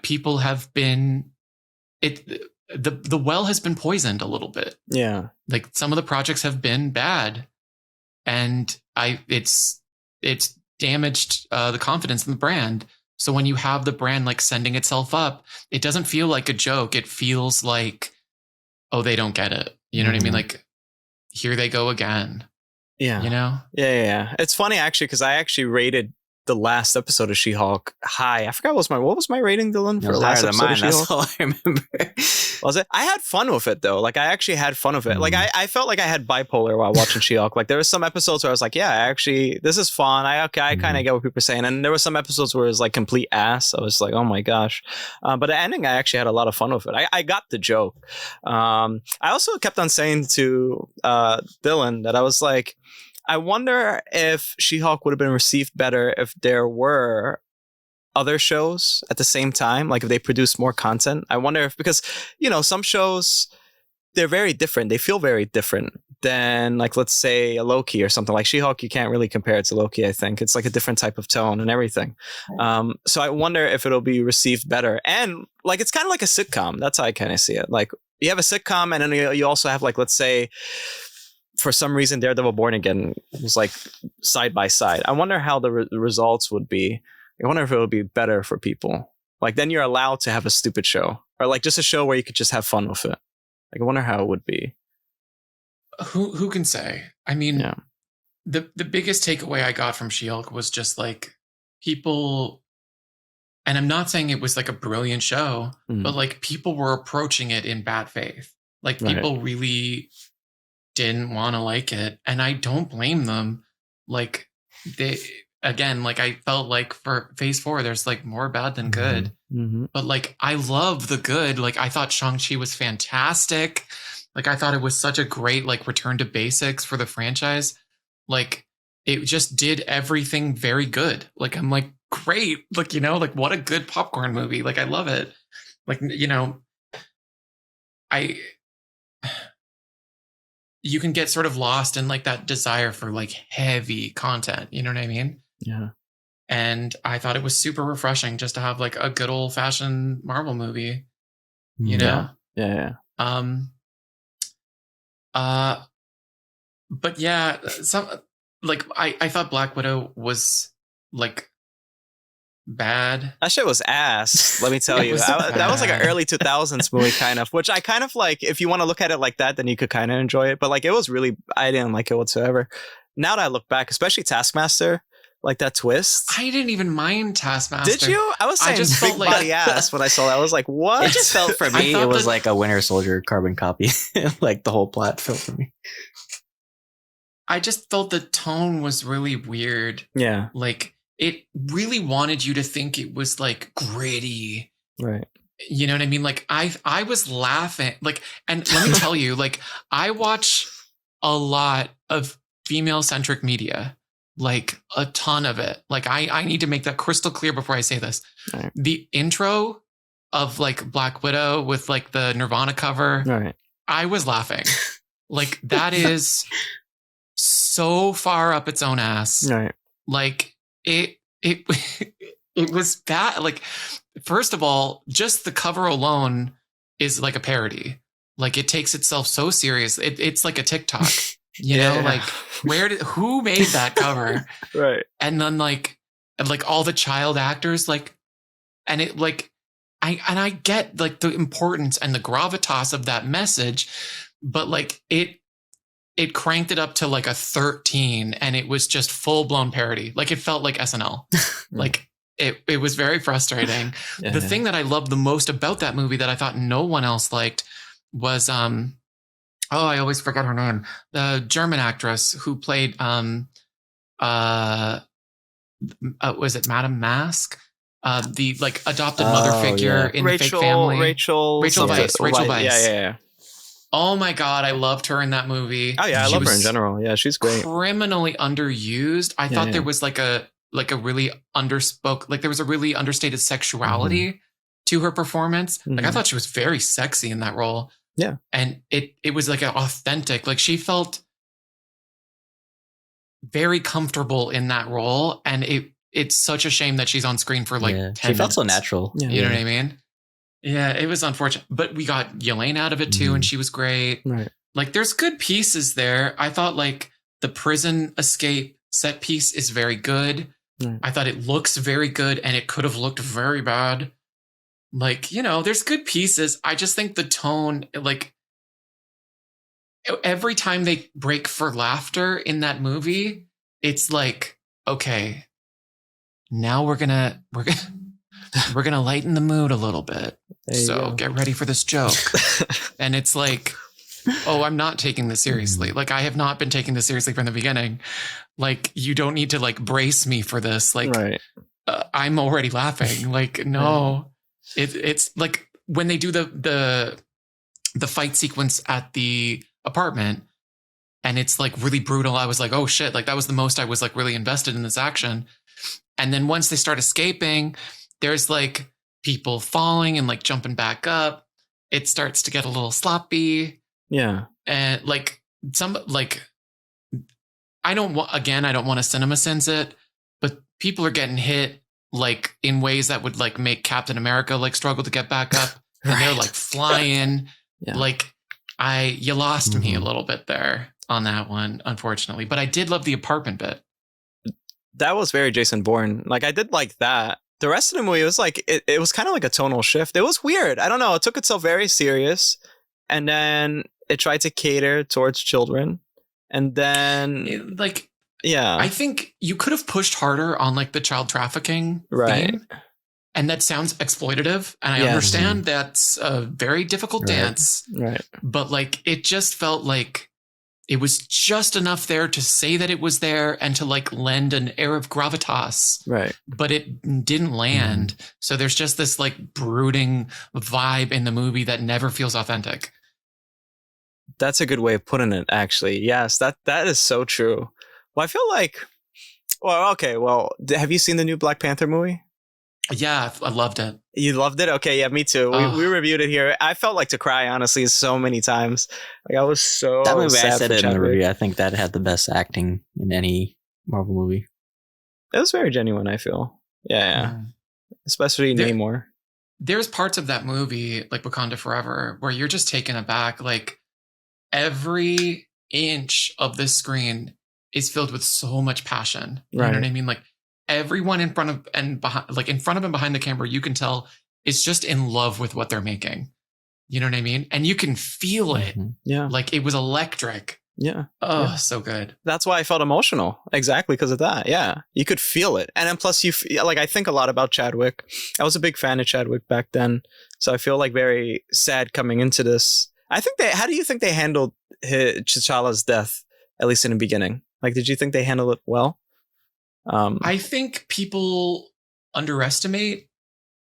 people have been the well has been poisoned a little bit. Yeah. Like some of the projects have been bad, and it's damaged the confidence in the brand. So when you have the brand like sending itself up, it doesn't feel like a joke. It feels like, oh, they don't get it. You know what I mean? Like, here they go again. Yeah. You know? Yeah. It's funny actually, because I actually rated the last episode of She-Hulk high. I forgot what was my rating, Dylan, for the last episode of She-Hulk? That's all I remember. Was it? I had fun with it though. Like I actually had fun with it. Like I felt like I had bipolar while watching She-Hulk. Like there were some episodes where I was like, yeah, actually this is fun. I kind of get what people are saying. And there were some episodes where it was like complete ass. I was like, oh my gosh. But the ending, I actually had a lot of fun with it. I got the joke. I also kept on saying to Dylan that I was like, I wonder if She-Hulk would have been received better if there were other shows at the same time, like if they produced more content. I wonder if, because, you know, some shows, they're very different. They feel very different than, like, let's say a Loki or something. Like She-Hulk, you can't really compare it to Loki, I think. It's like a different type of tone and everything. So I wonder if it'll be received better. And like, it's kind of like a sitcom. That's how I kind of see it. Like you have a sitcom, and then you also have, like, let's say, for some reason, Daredevil Born Again was like side by side. I wonder how the results would be. I wonder if it would be better for people. Like then you're allowed to have a stupid show, or like just a show where you could just have fun with it. Like I wonder how it would be. Who can say? I mean, the biggest takeaway I got from She-Hulk was just like people, and I'm not saying it was like a brilliant show, but like people were approaching it in bad faith. Like people really didn't want to like it, and I don't blame them. Like like I felt like for phase 4 there's like more bad than good, but like I love the good. Like I thought Shang-Chi was fantastic. Like I thought it was such a great like return to basics for the franchise. Like it just did everything very good. Like I'm like, great, like, you know, like what a good popcorn movie. Like I love it. Like, you know, you can get sort of lost in like that desire for like heavy content. You know what I mean? Yeah. And I thought it was super refreshing just to have like a good old fashioned Marvel movie, you know? Yeah. But yeah, some like I thought Black Widow was like bad. That shit was ass. Let me tell you, that was like an early 2000s movie, kind of, which I kind of like. If you want to look at it like that, then you could kind of enjoy it. But like, it was really, I didn't like it whatsoever. Now that I look back, especially Taskmaster, Like that twist. I didn't even mind Taskmaster. Did you? I was saying I just big body ass when I saw that. I was like, what? It just felt for me. It was like a Winter Soldier carbon copy. Like the whole plot felt for me. I just felt the tone was really weird. Yeah. Like it really wanted you to think it was like gritty. Right. You know what I mean? Like I was laughing. Like, and let me tell you, like I watch a lot of female-centric media. Like a ton of it. Like I need to make that crystal clear before I say this. Right. The intro of like Black Widow with like the Nirvana cover. Right. I was laughing. Like that is so far up its own ass. Right. Like it was bad. Like first of all, just the cover alone is like a parody. Like it takes itself so serious. It's like a TikTok. You know, like who made that cover? Right. And then like all the child actors, like, and it like, I get like the importance and the gravitas of that message, but like it cranked it up to like a 13 and it was just full blown parody. Like it felt like SNL. Like it was very frustrating. The thing that I loved the most about that movie that I thought no one else liked was, I always forget her name. The German actress who played, was it Madame Mask? The like adopted mother figure in the fake family. Rachel Weisz. Yeah. Oh my God, I loved her in that movie. Oh yeah, I love her in general. Yeah, she's great. Criminally underused. I thought there was like a really there was a really understated sexuality to her performance. Like I thought she was very sexy in that role. Yeah. And it was like an authentic, like she felt very comfortable in that role. And it's such a shame that she's on screen for like 10 She felt minutes. so natural. You know what I mean? Yeah, it was unfortunate. But we got Yelena out of it too, and she was great. Right. Like there's good pieces there. I thought like the prison escape set piece is very good. Right. I thought it looks very good and it could have looked very bad. Like, you know, there's good pieces. I just think the tone, like every time they break for laughter in that movie, it's like, okay, now we're gonna lighten the mood a little bit. So get ready for this joke. And it's like, oh, I'm not taking this seriously. Like I have not been taking this seriously from the beginning. Like you don't need to like brace me for this. Like I'm already laughing. Like, no. It's like when they do the fight sequence at the apartment and it's like really brutal. I was like, oh shit, like that was the most I was like really invested in this action. And then once they start escaping, there's like people falling and like jumping back up. It starts to get a little sloppy. Yeah. And like I don't want to cinema sense it, but people are getting hit like in ways that would like make Captain America like struggle to get back up. And they're like flying. Like you lost me a little bit there on that one, unfortunately. But I did love the apartment bit. That was very Jason Bourne. Like I did like that. The rest of the movie was like it was kind of like a tonal shift. It was weird. I don't know. It took itself very serious, and then it tried to cater towards children, and then I think you could have pushed harder on like the child trafficking theme. And that sounds exploitative. And I understand that's a very difficult dance. Right. But like, it just felt like it was just enough there to say that it was there and to like lend an air of gravitas. Right. But it didn't land. So there's just this like brooding vibe in the movie that never feels authentic. That's a good way of putting it, actually. Yes, that is so true. Well, I feel like, have you seen the new Black Panther movie? Yeah, I loved it. You loved it? Okay, yeah, me too. We reviewed it here. I felt like to cry, honestly, so many times. Like I was so that movie. Sad I said it in the review. I think that had the best acting in any Marvel movie. It was very genuine, I feel. Yeah. Especially Namor. There's parts of that movie, like Wakanda Forever, where you're just taken aback. Like every inch of this screen is filled with so much passion. You know what I mean? Like everyone in front of and behind, like in front of and behind the camera, you can tell is just in love with what they're making. You know what I mean? And you can feel it. Yeah. Like it was electric. Yeah. Oh, yeah. So good. That's why I felt emotional. Exactly because of that. Yeah. You could feel it. And then plus I think a lot about Chadwick. I was a big fan of Chadwick back then. So I feel like very sad coming into this. How do you think they handled T'Challa's death, at least in the beginning? Like, did you think they handled it well? I think people underestimate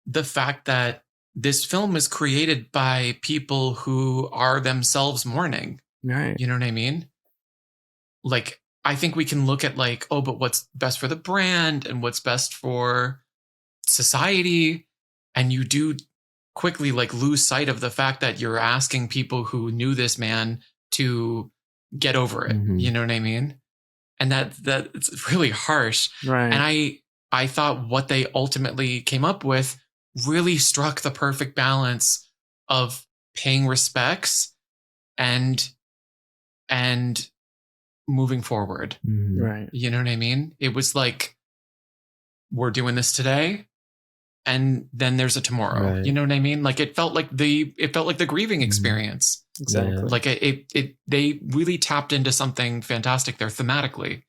the fact that this film is created by people who are themselves mourning. Right. You know what I mean? Like, I think we can look at like, oh, but what's best for the brand and what's best for society. And you do quickly like lose sight of the fact that you're asking people who knew this man to get over it. Mm-hmm. You know what I mean? And that it's really harsh. Right. And I thought what they ultimately came up with really struck the perfect balance of paying respects and moving forward. Right. You know what I mean? It was like, we're doing this today and then there's a tomorrow. Right. You know what I mean? Like it felt like the grieving experience. Exactly. Like they really tapped into something fantastic there thematically.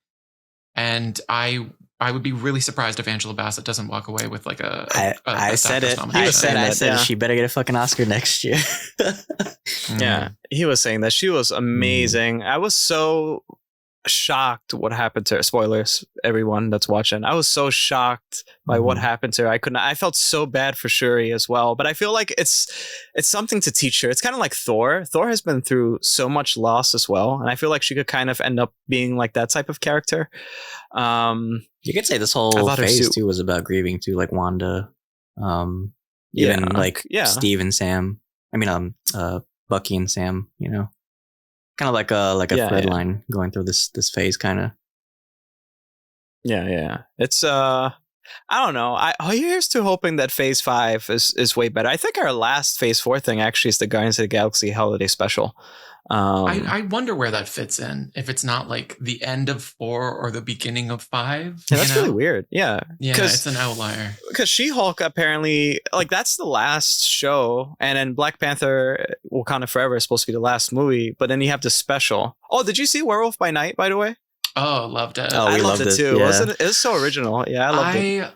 And I would be really surprised if Angela Bassett doesn't walk away with like I said she better get a fucking Oscar next year. Yeah, he was saying that she was amazing. I was so shocked what happened to her. Spoilers, everyone that's watching. I was so shocked by what happened to her. I felt so bad for Shuri as well. But I feel like it's something to teach her. It's kind of like Thor. Thor has been through so much loss as well, and I feel like she could kind of end up being like that type of character. You could say this whole phase too was about grieving too, like Wanda, Steve and Sam. I mean, Bucky and Sam. You know. Kind of like a thread line going through this phase, kind of. Yeah. It's I don't know. Here's to hoping that Phase 5 is way better. I think our last Phase 4 thing actually is the Guardians of the Galaxy Holiday Special. I wonder where that fits in. If it's not like the end of 4 or the beginning of 5. Yeah, that's really weird. Yeah. Yeah, it's an outlier. Because She-Hulk apparently, like, that's the last show. And then Black Panther Wakanda Forever is supposed to be the last movie. But then you have the special. Oh, did you see Werewolf by Night, by the way? Oh, loved it. Oh, I loved it too. Yeah. It was so original. Yeah, I loved it.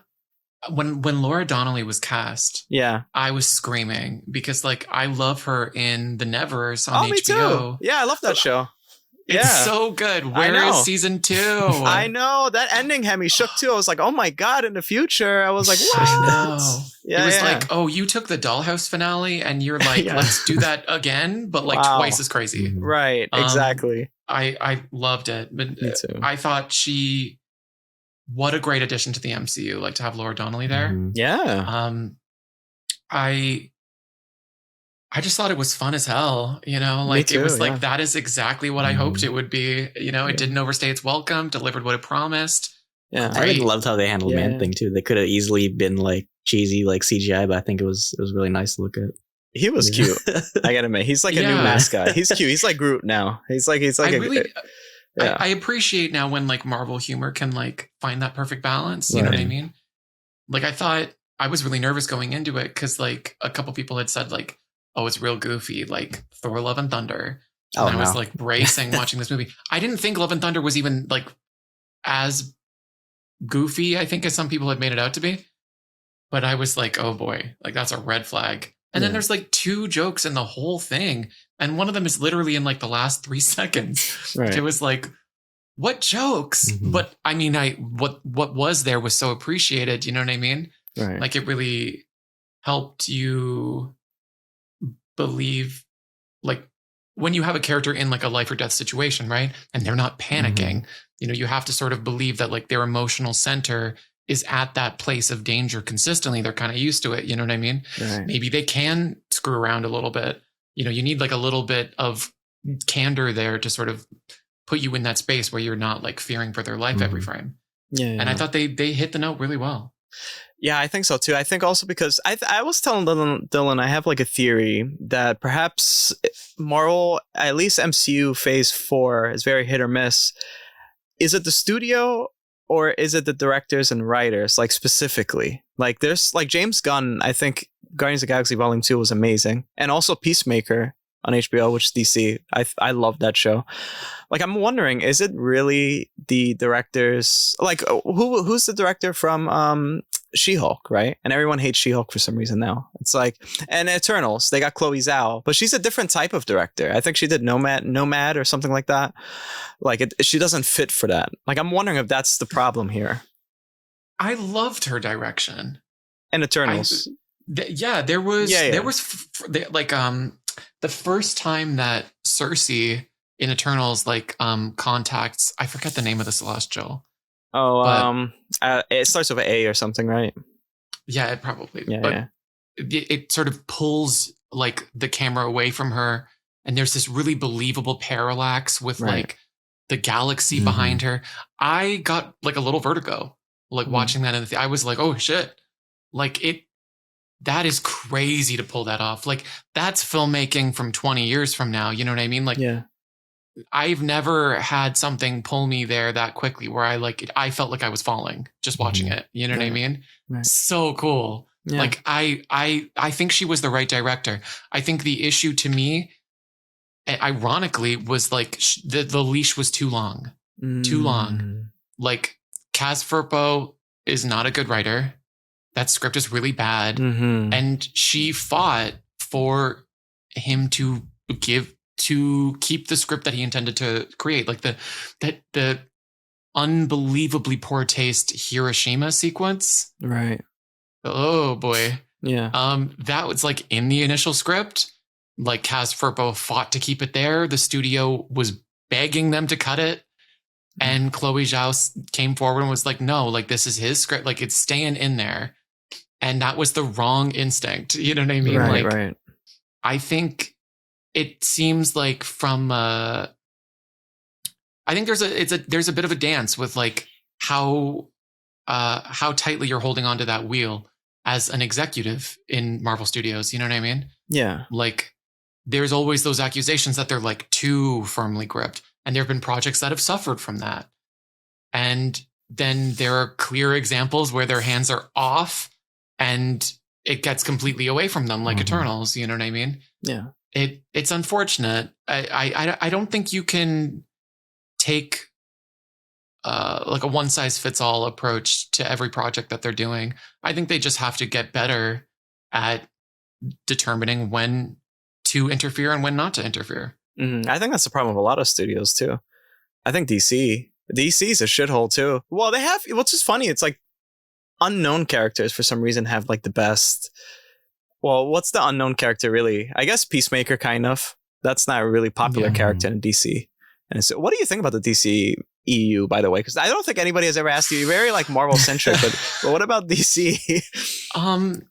When Laura Donnelly was cast, I was screaming because like I love her in The Nevers on HBO. Me too. Yeah, I love that show. It's so good. Where is season 2? I know that ending had me shook too. I was like, oh my god! In the future, I was like, what? I know. Yeah, it was like, oh, you took the Dollhouse finale, and you're like, let's do that again, but like twice as crazy. Right? Exactly. I loved it, but me too. I thought what a great addition to the MCU, like to have Laura Donnelly there. Yeah. I just thought it was fun as hell, you know, like it was like, that is exactly what I hoped it would be. You know, it didn't overstay its welcome, delivered what it promised. Yeah. I loved how they handled Man-Thing too. They could have easily been like cheesy, like CGI, but I think it was really nice to look at. He was cute. I gotta admit, he's like a new mascot. He's cute. He's like Groot now. He's like I appreciate now when like Marvel humor can like find that perfect balance. You know what I mean? Like I thought I was really nervous going into it because like a couple people had said like, oh, it's real goofy, like Thor: Love and Thunder. And I was like bracing watching this movie. I didn't think Love and Thunder was even like as goofy, I think, as some people had made it out to be. But I was like, oh boy, like that's a red flag. And then there's like 2 jokes in the whole thing. And one of them is literally in like the last 3 seconds. Right. It was like, what jokes? But I mean, what was there was so appreciated. You know what I mean? Right. Like it really helped you believe, like when you have a character in like a life or death situation, right? And they're not panicking, you know, you have to sort of believe that like their emotional center is at that place of danger consistently. They're kind of used to it. You know what I mean? Right. Maybe they can screw around a little bit. You know, you need like a little bit of candor there to sort of put you in that space where you're not like fearing for their life every frame. Yeah. And I thought they hit the note really well. Yeah, I think so too. I think also because I was telling Dylan, I have like a theory that perhaps Marvel, at least MCU Phase 4, is very hit or miss. Is it the studio or is it the directors and writers, like specifically? Like there's like James Gunn, I think Guardians of the Galaxy Volume 2 was amazing. And also Peacemaker on HBO, which is DC. I love that show. Like, I'm wondering, is it really the directors? Like, who's the director from She-Hulk, right? And everyone hates She-Hulk for some reason now. It's like, and Eternals, they got Chloe Zhao, but she's a different type of director. I think she did Nomad or something like that. Like, she doesn't fit for that. Like, I'm wondering if that's the problem here. I loved her direction. And Eternals. There was the first time that Cersei in Eternals contacts, I forget the name of the Celestial. It starts with an A or something, right? Yeah, it probably. Yeah. It sort of pulls like the camera away from her, and there's this really believable parallax with like the galaxy behind her. I got like a little vertigo, like watching that in the I was like, oh shit, like it. That is crazy to pull that off. Like, that's filmmaking from 20 years from now. You know what I mean? Like, I've never had something pull me there that quickly where I felt like I was falling just watching it. You know what I mean? Right. So cool. Yeah. Like, I think she was the right director. I think the issue to me, ironically, was like the leash was too long. Too long. Like, Kaz Furpo is not a good writer. That script is really bad. And she fought for him to keep the script that he intended to create. Like the unbelievably poor taste Hiroshima sequence. Right. Oh boy. Yeah. That was like in the initial script. Like, Kaz Furpo fought to keep it there. The studio was begging them to cut it. And Chloe Zhao came forward and was like, no, like, this is his script. Like, it's staying in there. And that was the wrong instinct. You know what I mean? Right. I think it seems like I think there's a bit of a dance with like how tightly you're holding onto that wheel as an executive in Marvel Studios. You know what I mean? Yeah. Like, there's always those accusations that they're like too firmly gripped. And there have been projects that have suffered from that. And then there are clear examples where their hands are off and it gets completely away from them, like Eternals. You know what I mean? Yeah. It's unfortunate. I don't think you can take like a one size fits all approach to every project that they're doing. I think they just have to get better at determining when to interfere and when not to interfere. I think that's the problem with a lot of studios too. I think DC's a shithole too. Well, what's just funny, it's like unknown characters for some reason have like the best. Well, what's the unknown character really? I guess Peacemaker, kind of. That's not a really popular character in DC. And so, what do you think about the DCEU, by the way? Because I don't think anybody has ever asked you. You're very like Marvel centric, but what about DC? I'm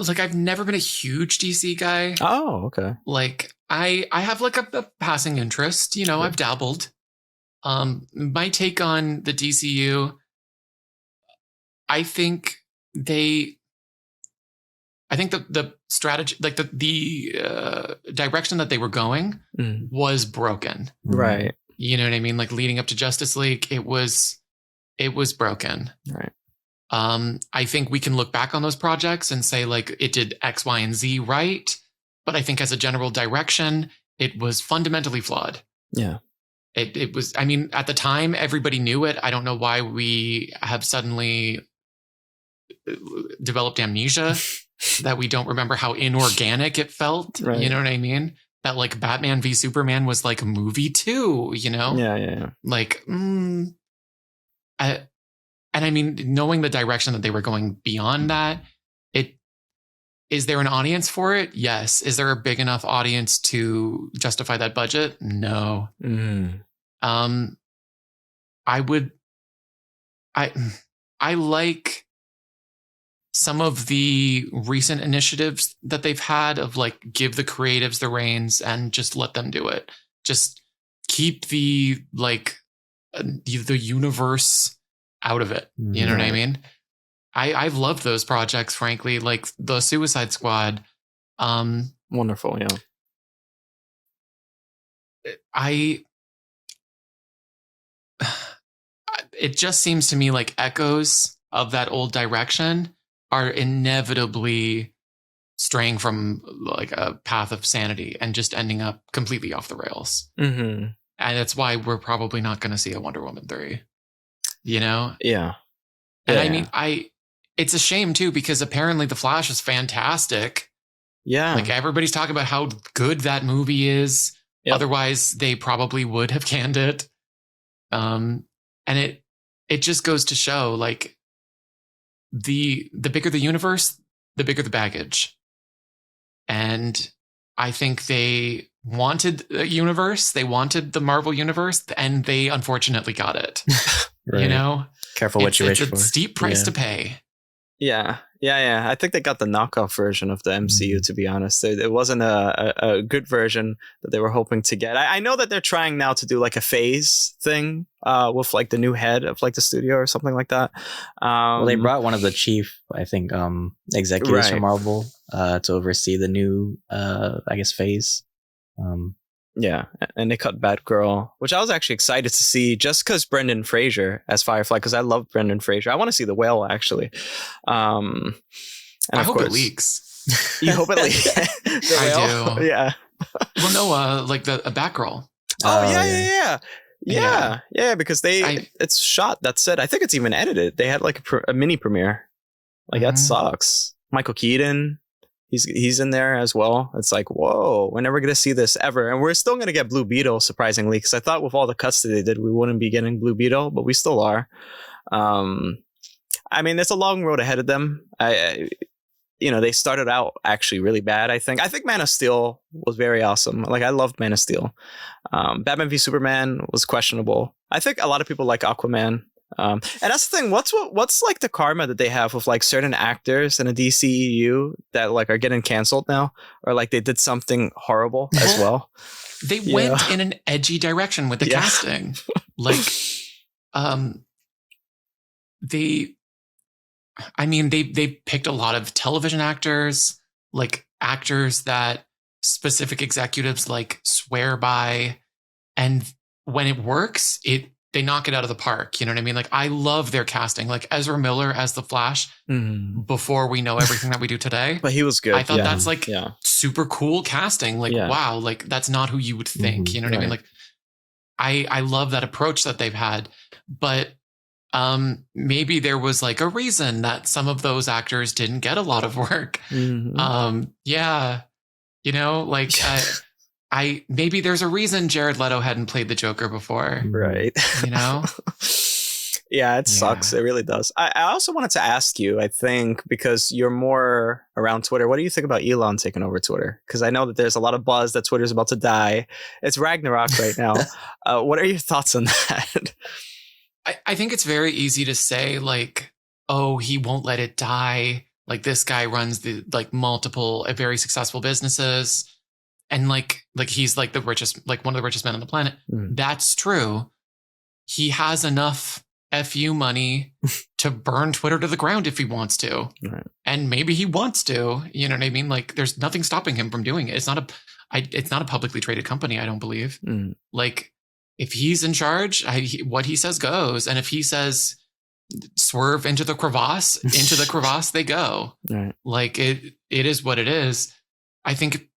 like, I've never been a huge DC guy. Oh, okay. Like, I have like a passing interest. You know, I've dabbled. My take on the DCU, I think the strategy, like the direction that they were going was broken. Right. You know what I mean? Like, leading up to Justice League, it was broken. Right. I think we can look back on those projects and say like it did X, Y, and Z right. But I think as a general direction, it was fundamentally flawed. Yeah. It was, I mean, at the time, everybody knew it. I don't know why we have suddenly developed amnesia that we don't remember how inorganic it felt. Right. You know what I mean? That like Batman v Superman was like a movie too, you know? Yeah. Like, and I mean, knowing the direction that they were going beyond that, is there an audience for it? Yes. Is there a big enough audience to justify that budget? No. I like some of the recent initiatives that they've had of like, give the creatives the reins and just let them do it. Just keep the universe out of it. You know what I mean? I've loved those projects, frankly, like the Suicide Squad. Wonderful, yeah. It just seems to me like echoes of that old direction are inevitably straying from like a path of sanity and just ending up completely off the rails. Mm-hmm. And that's why we're probably not going to see a Wonder Woman 3, you know? Yeah. And I mean, it's a shame too, because apparently The Flash is fantastic. Yeah. Like everybody's talking about how good that movie is. Yep. Otherwise they probably would have canned it. And it just goes to show, like, the bigger the universe, the bigger the baggage. And I think they wanted a universe, they wanted the Marvel universe, and they unfortunately got it. Right. You know? Careful what you wish for. It's a steep price to pay. Yeah. I think they got the knockoff version of the MCU, to be honest. It wasn't a good version that they were hoping to get. I know that they're trying now to do like a phase thing with like the new head of like the studio or something like that. Well, they brought one of the chief, I think, executives from Marvel to oversee the new, I guess, phase. Yeah, and they cut Batgirl, which I was actually excited to see just because Brendan Fraser as Firefly, because I love Brendan Fraser. I want to see the whale, actually. And I hope it leaks. You hope it leaks? I do. Yeah. Well, no, like a Batgirl. Oh, yeah, because it's shot. That's it. I think it's even edited. They had like a mini premiere. Like, that sucks. Michael Keaton. He's in there as well. It's like, whoa, we're never going to see this ever. And we're still going to get Blue Beetle, surprisingly, because I thought with all the cuts that they did, we wouldn't be getting Blue Beetle, but we still are. I mean, there's a long road ahead of them. They started out actually really bad, I think. I think Man of Steel was very awesome. Like, I loved Man of Steel. Batman v Superman was questionable. I think a lot of people like Aquaman. And that's the thing. What's like the karma that they have with like certain actors in a DCEU that like are getting canceled now, or like they did something horrible as well? They went in an edgy direction with the casting. Like, they picked a lot of television actors, like actors that specific executives like swear by, and when it works, they knock it out of the park. You know what I mean? Like, I love their casting. Like Ezra Miller as the Flash before we know everything that we do today. But he was good. I thought that's like super cool casting. Like, wow, like that's not who you would think. You know what I mean? Like, I love that approach that they've had. But maybe there was like a reason that some of those actors didn't get a lot of work. You know, like maybe there's a reason Jared Leto hadn't played the Joker before. Right. You know? It sucks. It really does. I also wanted to ask you, I think, because you're more around Twitter, what do you think about Elon taking over Twitter? Because I know that there's a lot of buzz that Twitter's about to die. It's Ragnarok right now. What are your thoughts on that? I think it's very easy to say, like, oh, he won't let it die. Like, this guy runs the multiple very successful businesses. And like he's like the richest, like one of the richest men on the planet. That's true. He has enough FU money to burn Twitter to the ground if he wants to. Right. And maybe he wants to, you know what I mean? Like, there's nothing stopping him from doing it. It's not a publicly traded company, I don't believe. Like, if he's in charge, what he says goes. And if he says swerve into the crevasse, they go. Right. Like, it is what it is. I think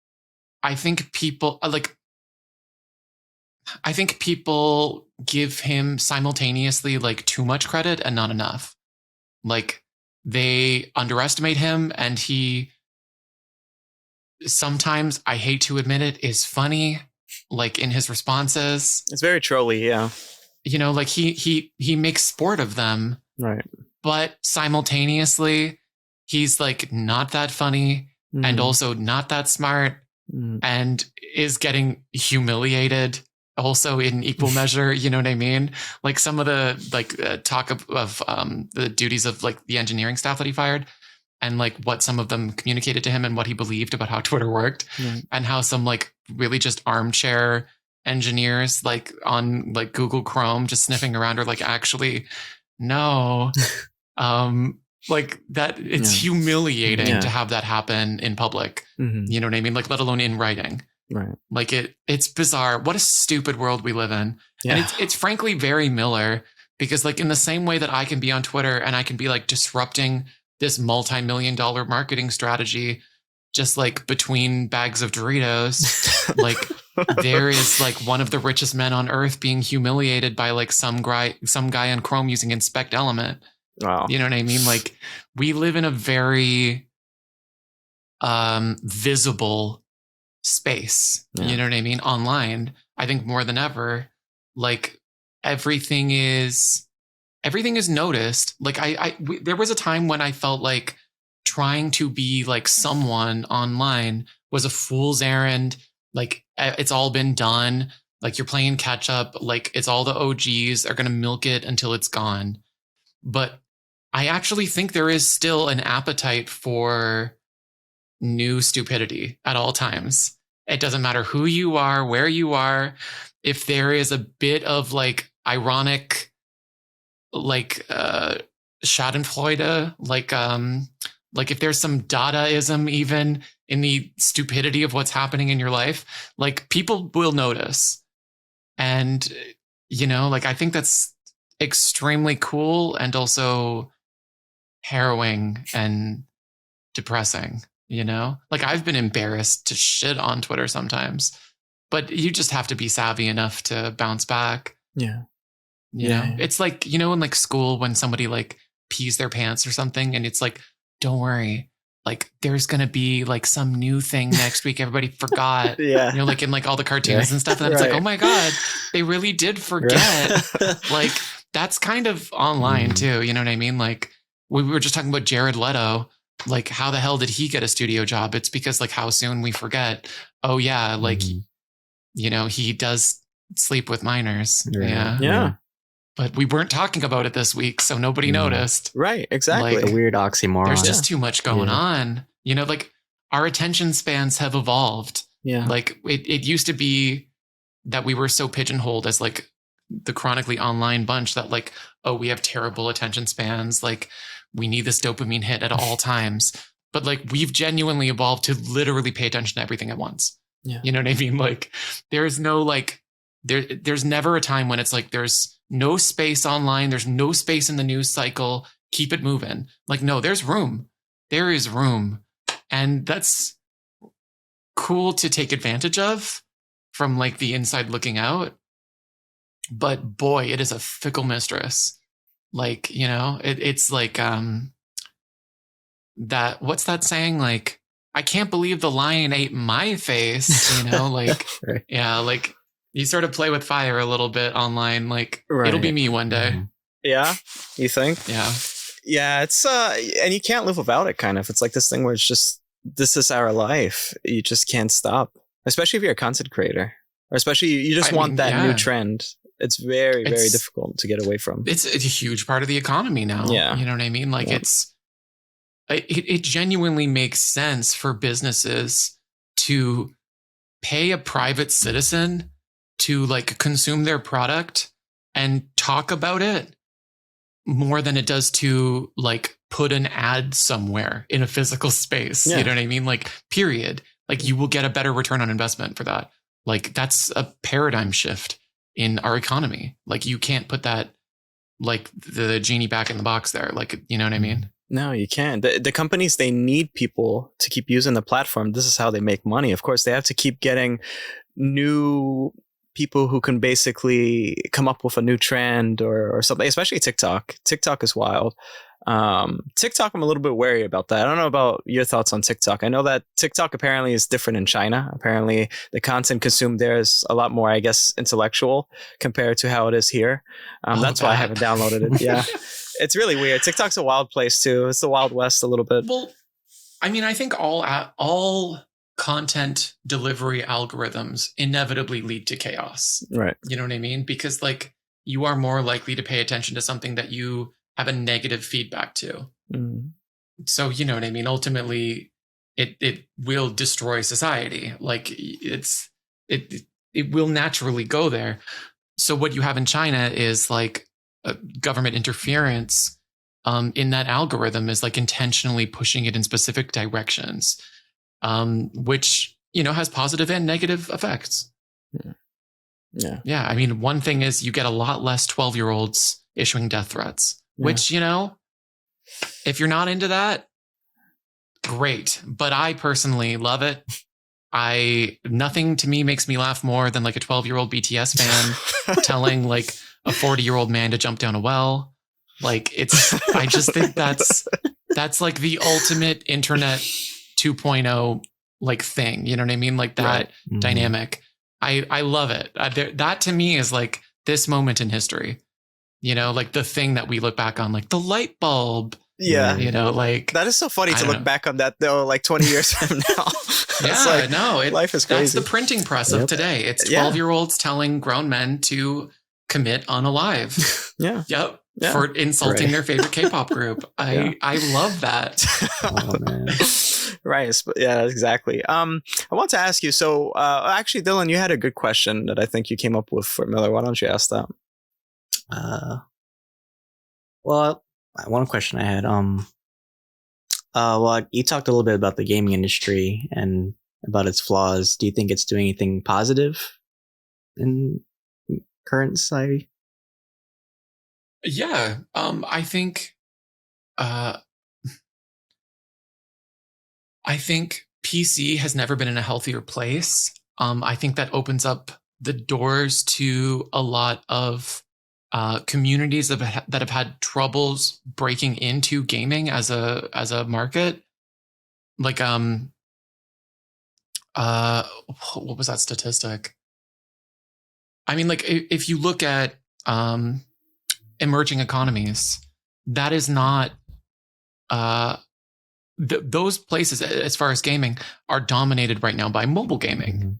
people give him simultaneously like too much credit and not enough. Like, they underestimate him, and he sometimes, I hate to admit it, is funny, like in his responses. It's very trolly, yeah. You know, like he makes sport of them. Right. But simultaneously, he's like not that funny and also not that smart. And is getting humiliated also in equal measure. You know what I mean? Like, some of the talk of the duties of like the engineering staff that he fired, and like what some of them communicated to him and what he believed about how Twitter worked, and how some like really just armchair engineers like on like Google Chrome just sniffing around are like, actually, no. Like, that it's humiliating to have that happen in public. You know what I mean? Like, let alone in writing. Right. Like, it's bizarre. What a stupid world we live in. Yeah. And it's frankly very Miller, because like in the same way that I can be on Twitter and I can be like disrupting this multi-million-dollar marketing strategy, just like between bags of Doritos, like there is like one of the richest men on earth being humiliated by like some guy on Chrome using inspect element. Wow. You know what I mean? Like we live in a very visible space. Yeah. You know what I mean? Online, I think more than ever, like everything is noticed. Like there was a time when I felt like trying to be like someone online was a fool's errand. Like it's all been done. Like you're playing catch up. Like it's all the OGs are going to milk it until it's gone. But I actually think there is still an appetite for new stupidity at all times. It doesn't matter who you are, where you are. If there is a bit of like ironic, like Schadenfreude, like if there's some Dadaism even in the stupidity of what's happening in your life, like people will notice. And, you know, like I think that's extremely cool and also harrowing and depressing, you know? Like I've been embarrassed to shit on Twitter sometimes, but you just have to be savvy enough to bounce back. Yeah. You know, it's like, you know, in like school when somebody like pees their pants or something and it's like, don't worry, like there's going to be like some new thing next week. Everybody forgot. Yeah. You know, like in like all the cartoons and stuff. And then it's like, oh my God, they really did forget. Like that's kind of online too. You know what I mean? Like we were just talking about Jared Leto. Like how the hell did he get a studio job? It's because like how soon we forget. Oh yeah. Like, you know, he does sleep with minors. Yeah. But we weren't talking about it this week, so nobody noticed. Right, exactly. Like, a weird oxymoron. There's just too much going on. You know, like our attention spans have evolved. Yeah. Like it used to be that we were so pigeonholed as like the chronically online bunch that like, oh, we have terrible attention spans. Like we need this dopamine hit at all times. But like we've genuinely evolved to literally pay attention to everything at once. Yeah. You know what I mean? Like there's no like, there's never a time when it's like there's no space online. There's no space in the news cycle. Keep it moving. Like, no, there's room. There is room. And that's cool to take advantage of from like the inside looking out. But boy, it is a fickle mistress. Like, you know, it's like, that, what's that saying? Like, I can't believe the lion ate my face, you know, like, right. Yeah, like, you sort of play with fire a little bit online. Like it'll be me one day. Yeah. You think? Yeah. Yeah. It's, and you can't live without it kind of. It's like this thing where it's just, this is our life. You just can't stop, especially if you're a content creator or especially you just want that new trend. It's very, very difficult to get away from. It's a huge part of the economy now. Yeah. You know what I mean? Like it genuinely makes sense for businesses to pay a private citizen to like consume their product and talk about it more than it does to like put an ad somewhere in a physical space. You know what I mean? Like period. Like you will get a better return on investment for that. Like that's a paradigm shift in our economy. Like you can't put that like the genie back in the box there. Like, you know what I mean? No, you can't. The companies, they need people to keep using the platform. This is how they make money. Of course, they have to keep getting new people who can basically come up with a new trend or something, especially TikTok. TikTok is wild. TikTok, I'm a little bit wary about that. I don't know about your thoughts on TikTok. I know that TikTok apparently is different in China. Apparently the content consumed there is a lot more, I guess, intellectual compared to how it is here. That's why I haven't downloaded it. Yeah. It's really weird. TikTok's a wild place too. It's the Wild West a little bit. Well, I mean, I think all content delivery algorithms inevitably lead to chaos. Right. You know what I mean? Because like you are more likely to pay attention to something that you have a negative feedback to. So, you know what I mean? Ultimately, it will destroy society. Like it will naturally go there. So what you have in China is like government interference in that algorithm is like intentionally pushing it in specific directions. Which, you know, has positive and negative effects. Yeah. I mean, one thing is you get a lot less 12-year-olds issuing death threats, which, you know, if you're not into that, great. But I personally love it. Nothing to me makes me laugh more than like a 12-year-old BTS fan telling like a 40-year-old man to jump down a well. Like I just think that's like the ultimate internet 2.0 like thing. You know what I mean? Like that dynamic. I love it. That to me is like this moment in history, you know, like the thing that we look back on, like the light bulb. Yeah. You know, like that is so funny to look back on that though, like 20 years from now. Life is crazy. That's the printing press of today. It's 12-year-olds telling grown men to commit unalive. Yeah. Yep. Yeah. For insulting their favorite K-pop group. I love that. Oh, man. Right. Yeah, exactly. I want to ask you, so actually, Dylan, you had a good question that I think you came up with for Miller. Why don't you ask that? Well, one question I had, well, you talked a little bit about the gaming industry and about its flaws. Do you think it's doing anything positive in current society? Yeah. I think PC has never been in a healthier place. I think that opens up the doors to a lot of communities that have had troubles breaking into gaming as a market. Like what was that statistic? I mean, like if you look at emerging economies, that is not those places as far as gaming are dominated right now by mobile gaming. Mm-hmm.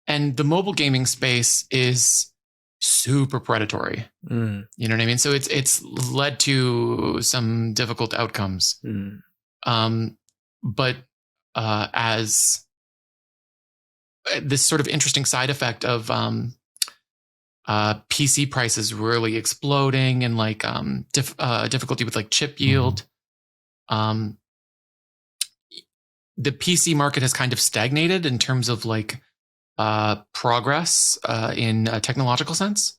And the mobile gaming space is super predatory. You know what I mean? So it's led to some difficult outcomes. But as this sort of interesting side effect of PC prices really exploding and like difficulty with like chip yield, the PC market has kind of stagnated in terms of like progress in a technological sense.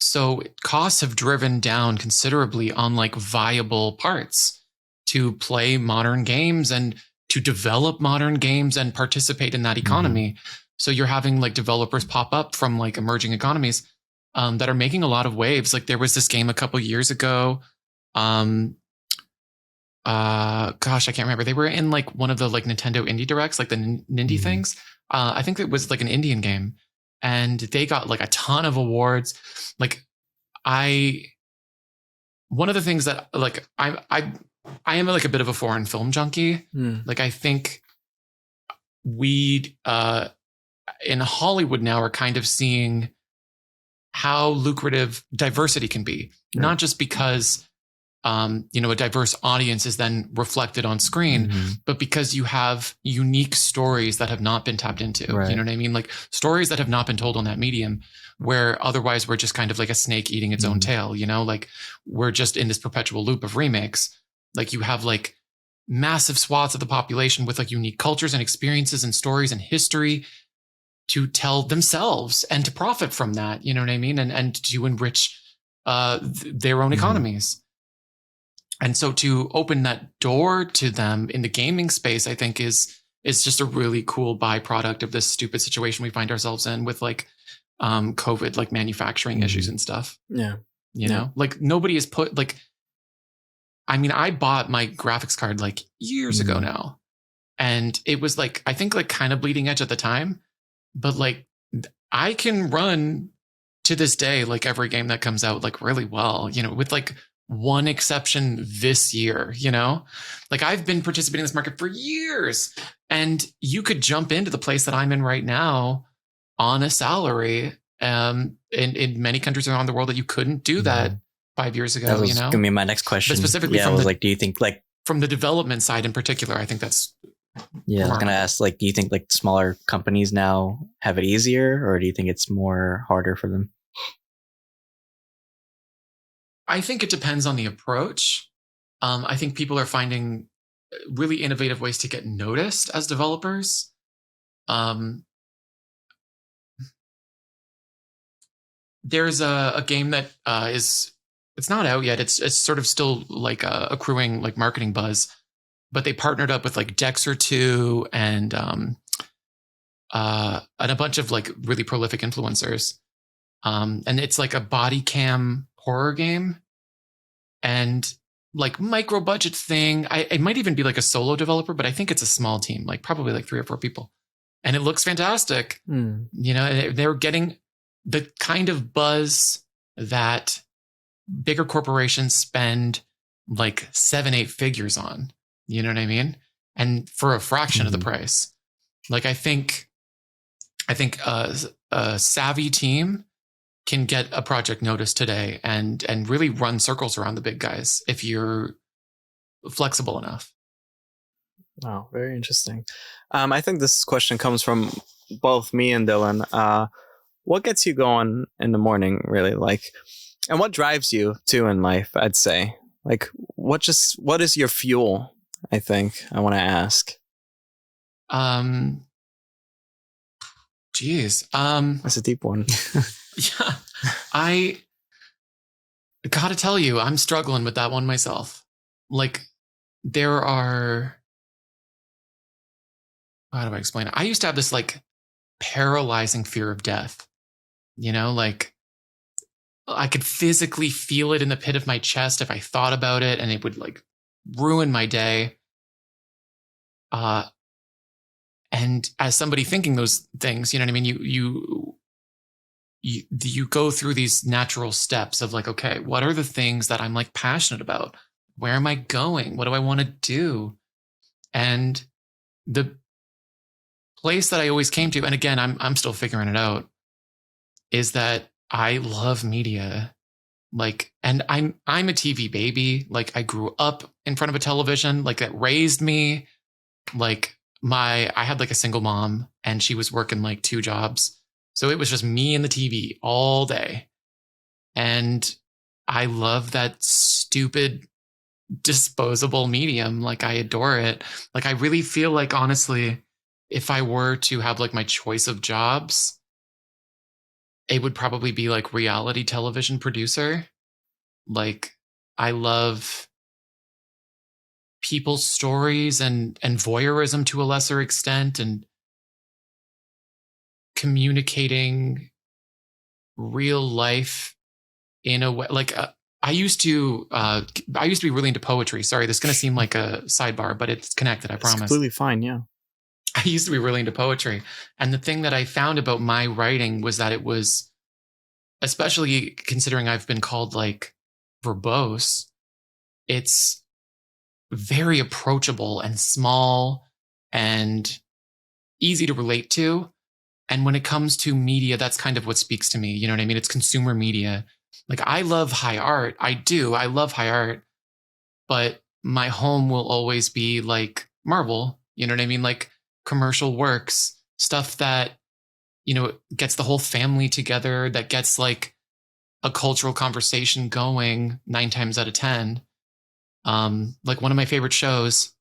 So costs have driven down considerably on like viable parts to play modern games and to develop modern games and participate in that economy. So you're having like developers pop up from like emerging economies that are making a lot of waves. Like there was this game a couple years ago. Gosh, I can't remember. They were in like one of the like Nintendo indie directs, like the Nindy things. I think it was like an Indian game, and they got like a ton of awards. Like one of the things that like I am like a bit of a foreign film junkie. Like I think we in Hollywood now are kind of seeing how lucrative diversity can be, not just because a diverse audience is then reflected on screen, but because you have unique stories that have not been tapped into. Right. You know what I mean? Like stories that have not been told on that medium, where otherwise we're just kind of like a snake eating its own tail, you know, like we're just in this perpetual loop of remakes. Like you have like massive swaths of the population with like unique cultures and experiences and stories and history to tell themselves and to profit from that, you know what I mean? And to enrich their own economies. And so to open that door to them in the gaming space, I think is just a really cool byproduct of this stupid situation we find ourselves in with like COVID, like manufacturing issues and stuff. Yeah. You know, like nobody has put like, I mean, I bought my graphics card like years ago now, and it was like, I think like kind of bleeding edge at the time, but like I can run to this day, like every game that comes out like really well, you know, with like one exception this year, you know, like I've been participating in this market for years, and you could jump into the place that I'm in right now on a salary. In many countries around the world that you couldn't do that 5 years ago, that was you know, gonna be my next question. But specifically do you think like from the development side in particular, I think that's I was gonna ask, like, do you think like smaller companies now have it easier, or do you think it's more harder for them? I think it depends on the approach. I think people are finding really innovative ways to get noticed as developers. There's a game that it's not out yet. It's sort of still like accruing like marketing buzz. but they partnered up with like Dexter 2 and a bunch of like really prolific influencers. And it's like a body cam horror game and like micro budget thing. It might even be like a solo developer, but I think it's a small team, like probably like 3 or 4 people. And it looks fantastic. You know, they're getting the kind of buzz that bigger corporations spend like 7-8 figures on. You know what I mean? And for a fraction of the price. Like I think a savvy team can get a project notice today and really run circles around the big guys if you're flexible enough. Oh, very interesting. I think this question comes from both me and Dylan. What gets you going in the morning, really? Like, and what drives you too in life, I'd say? Like, what is your fuel? I think I want to ask. Geez. That's a deep one. Yeah. I gotta tell you, I'm struggling with that one myself. Like, there are, how do I explain it? I used to have this like paralyzing fear of death. You know, like I could physically feel it in the pit of my chest if I thought about it, and it would like ruin my day. And as somebody thinking those things, you know what I mean? You go through these natural steps of like, okay, what are the things that I'm like passionate about? Where am I going? What do I want to do? And the place that I always came to, and again, I'm still figuring it out, is that I love media. Like, and I'm a TV baby. Like I grew up in front of a television, like that raised me. Like I had like a single mom and she was working like 2 jobs. So it was just me and the TV all day. And I love that stupid disposable medium. Like I adore it. Like I really feel like, honestly, if I were to have like my choice of jobs, it would probably be like reality television producer. Like I love people's stories and voyeurism to a lesser extent, and communicating real life in a way. Like I used to be really into poetry. Sorry, this is going to seem like a sidebar, but it's connected, I promise. It's completely fine, yeah. I used to be really into poetry. And the thing that I found about my writing was that it was, especially considering I've been called like verbose, it's very approachable and small and easy to relate to. And when it comes to media, that's kind of what speaks to me. You know what I mean? It's consumer media. Like I love high art. I love high art, but my home will always be like Marvel. You know what I mean? Like commercial works, stuff that, you know, gets the whole family together, that gets like a cultural conversation going 9 times out of 10. Like one of my favorite shows,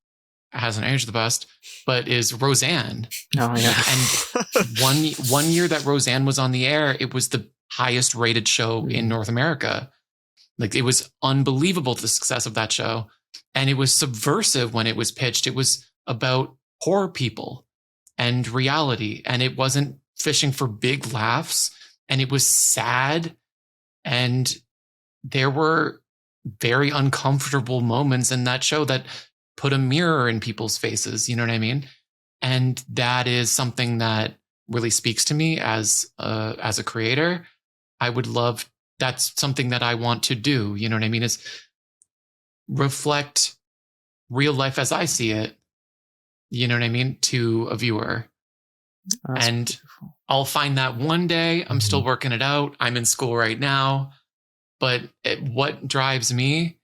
hasn't aged the best, but is Roseanne. Oh yeah. And one year that Roseanne was on the air, it was the highest rated show in North America. Like it was unbelievable, the success of that show. And it was subversive when it was pitched. It was about poor people and reality. And it wasn't fishing for big laughs. And it was sad. And there were very uncomfortable moments in that show that put a mirror in people's faces. You know what I mean? And that is something that really speaks to me as a creator. I would love, that's something that I want to do. You know what I mean? Is reflect real life as I see it. You know what I mean? To a viewer. That's and beautiful. I'll find that one day. I'm still working it out. I'm in school right now. But what drives me?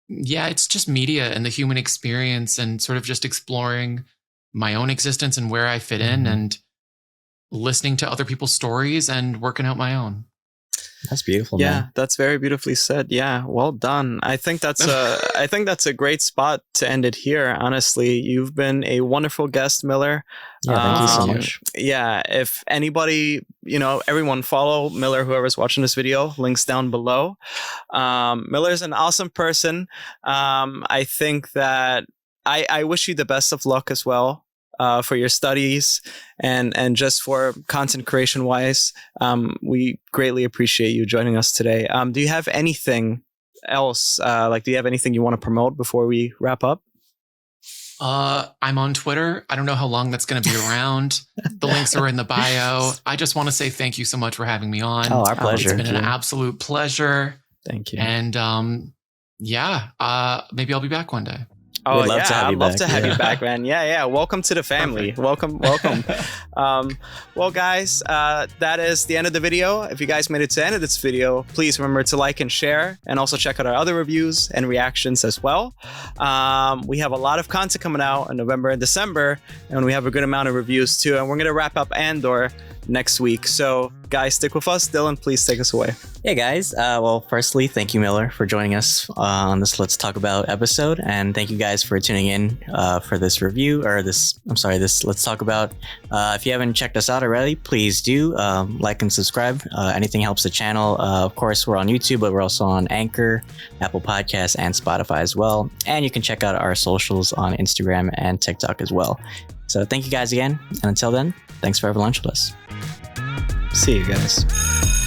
Yeah, it's just media and the human experience and sort of just exploring my own existence and where I fit in and listening to other people's stories and working out my own. That's beautiful. Yeah, man. that's very beautifully said. Yeah, well done. I think that's a great spot to end it here. Honestly, you've been a wonderful guest, Miller. Yeah, thank you so much. Yeah, if anybody, everyone follow Miller, whoever's watching this video, links down below. Miller's an awesome person. I think that I wish you the best of luck as well for your studies and just for content creation wise. We greatly appreciate you joining us today. Do you have anything else? Do you have anything you want to promote before we wrap up? I'm on Twitter. I don't know how long that's going to be around. The links are in the bio. I just want to say thank you so much for having me on. Oh, our pleasure. It's been an absolute pleasure. Thank you. And maybe I'll be back one day. Oh, I'd love to have you back, man. Yeah. Welcome to the family. Welcome. Well, guys, that is the end of the video. If you guys made it to the end of this video, please remember to like and share, and also check out our other reviews and reactions as well. We have a lot of content coming out in November and December, and we have a good amount of reviews too. And we're going to wrap up Andor next week. So, guys, stick with us. Dylan, please take us away. Yeah, guys. Well, firstly, thank you, Miller, for joining us on this Let's Talk About episode. And thank you guys for tuning in for this review, or this Let's Talk About. If you haven't checked us out already, please do like and subscribe. Anything helps the channel. Of course, we're on YouTube, but we're also on Anchor, Apple Podcasts, and Spotify as well. And you can check out our socials on Instagram and TikTok as well. So thank you guys again. And until then, thanks for having lunch with us. See you guys.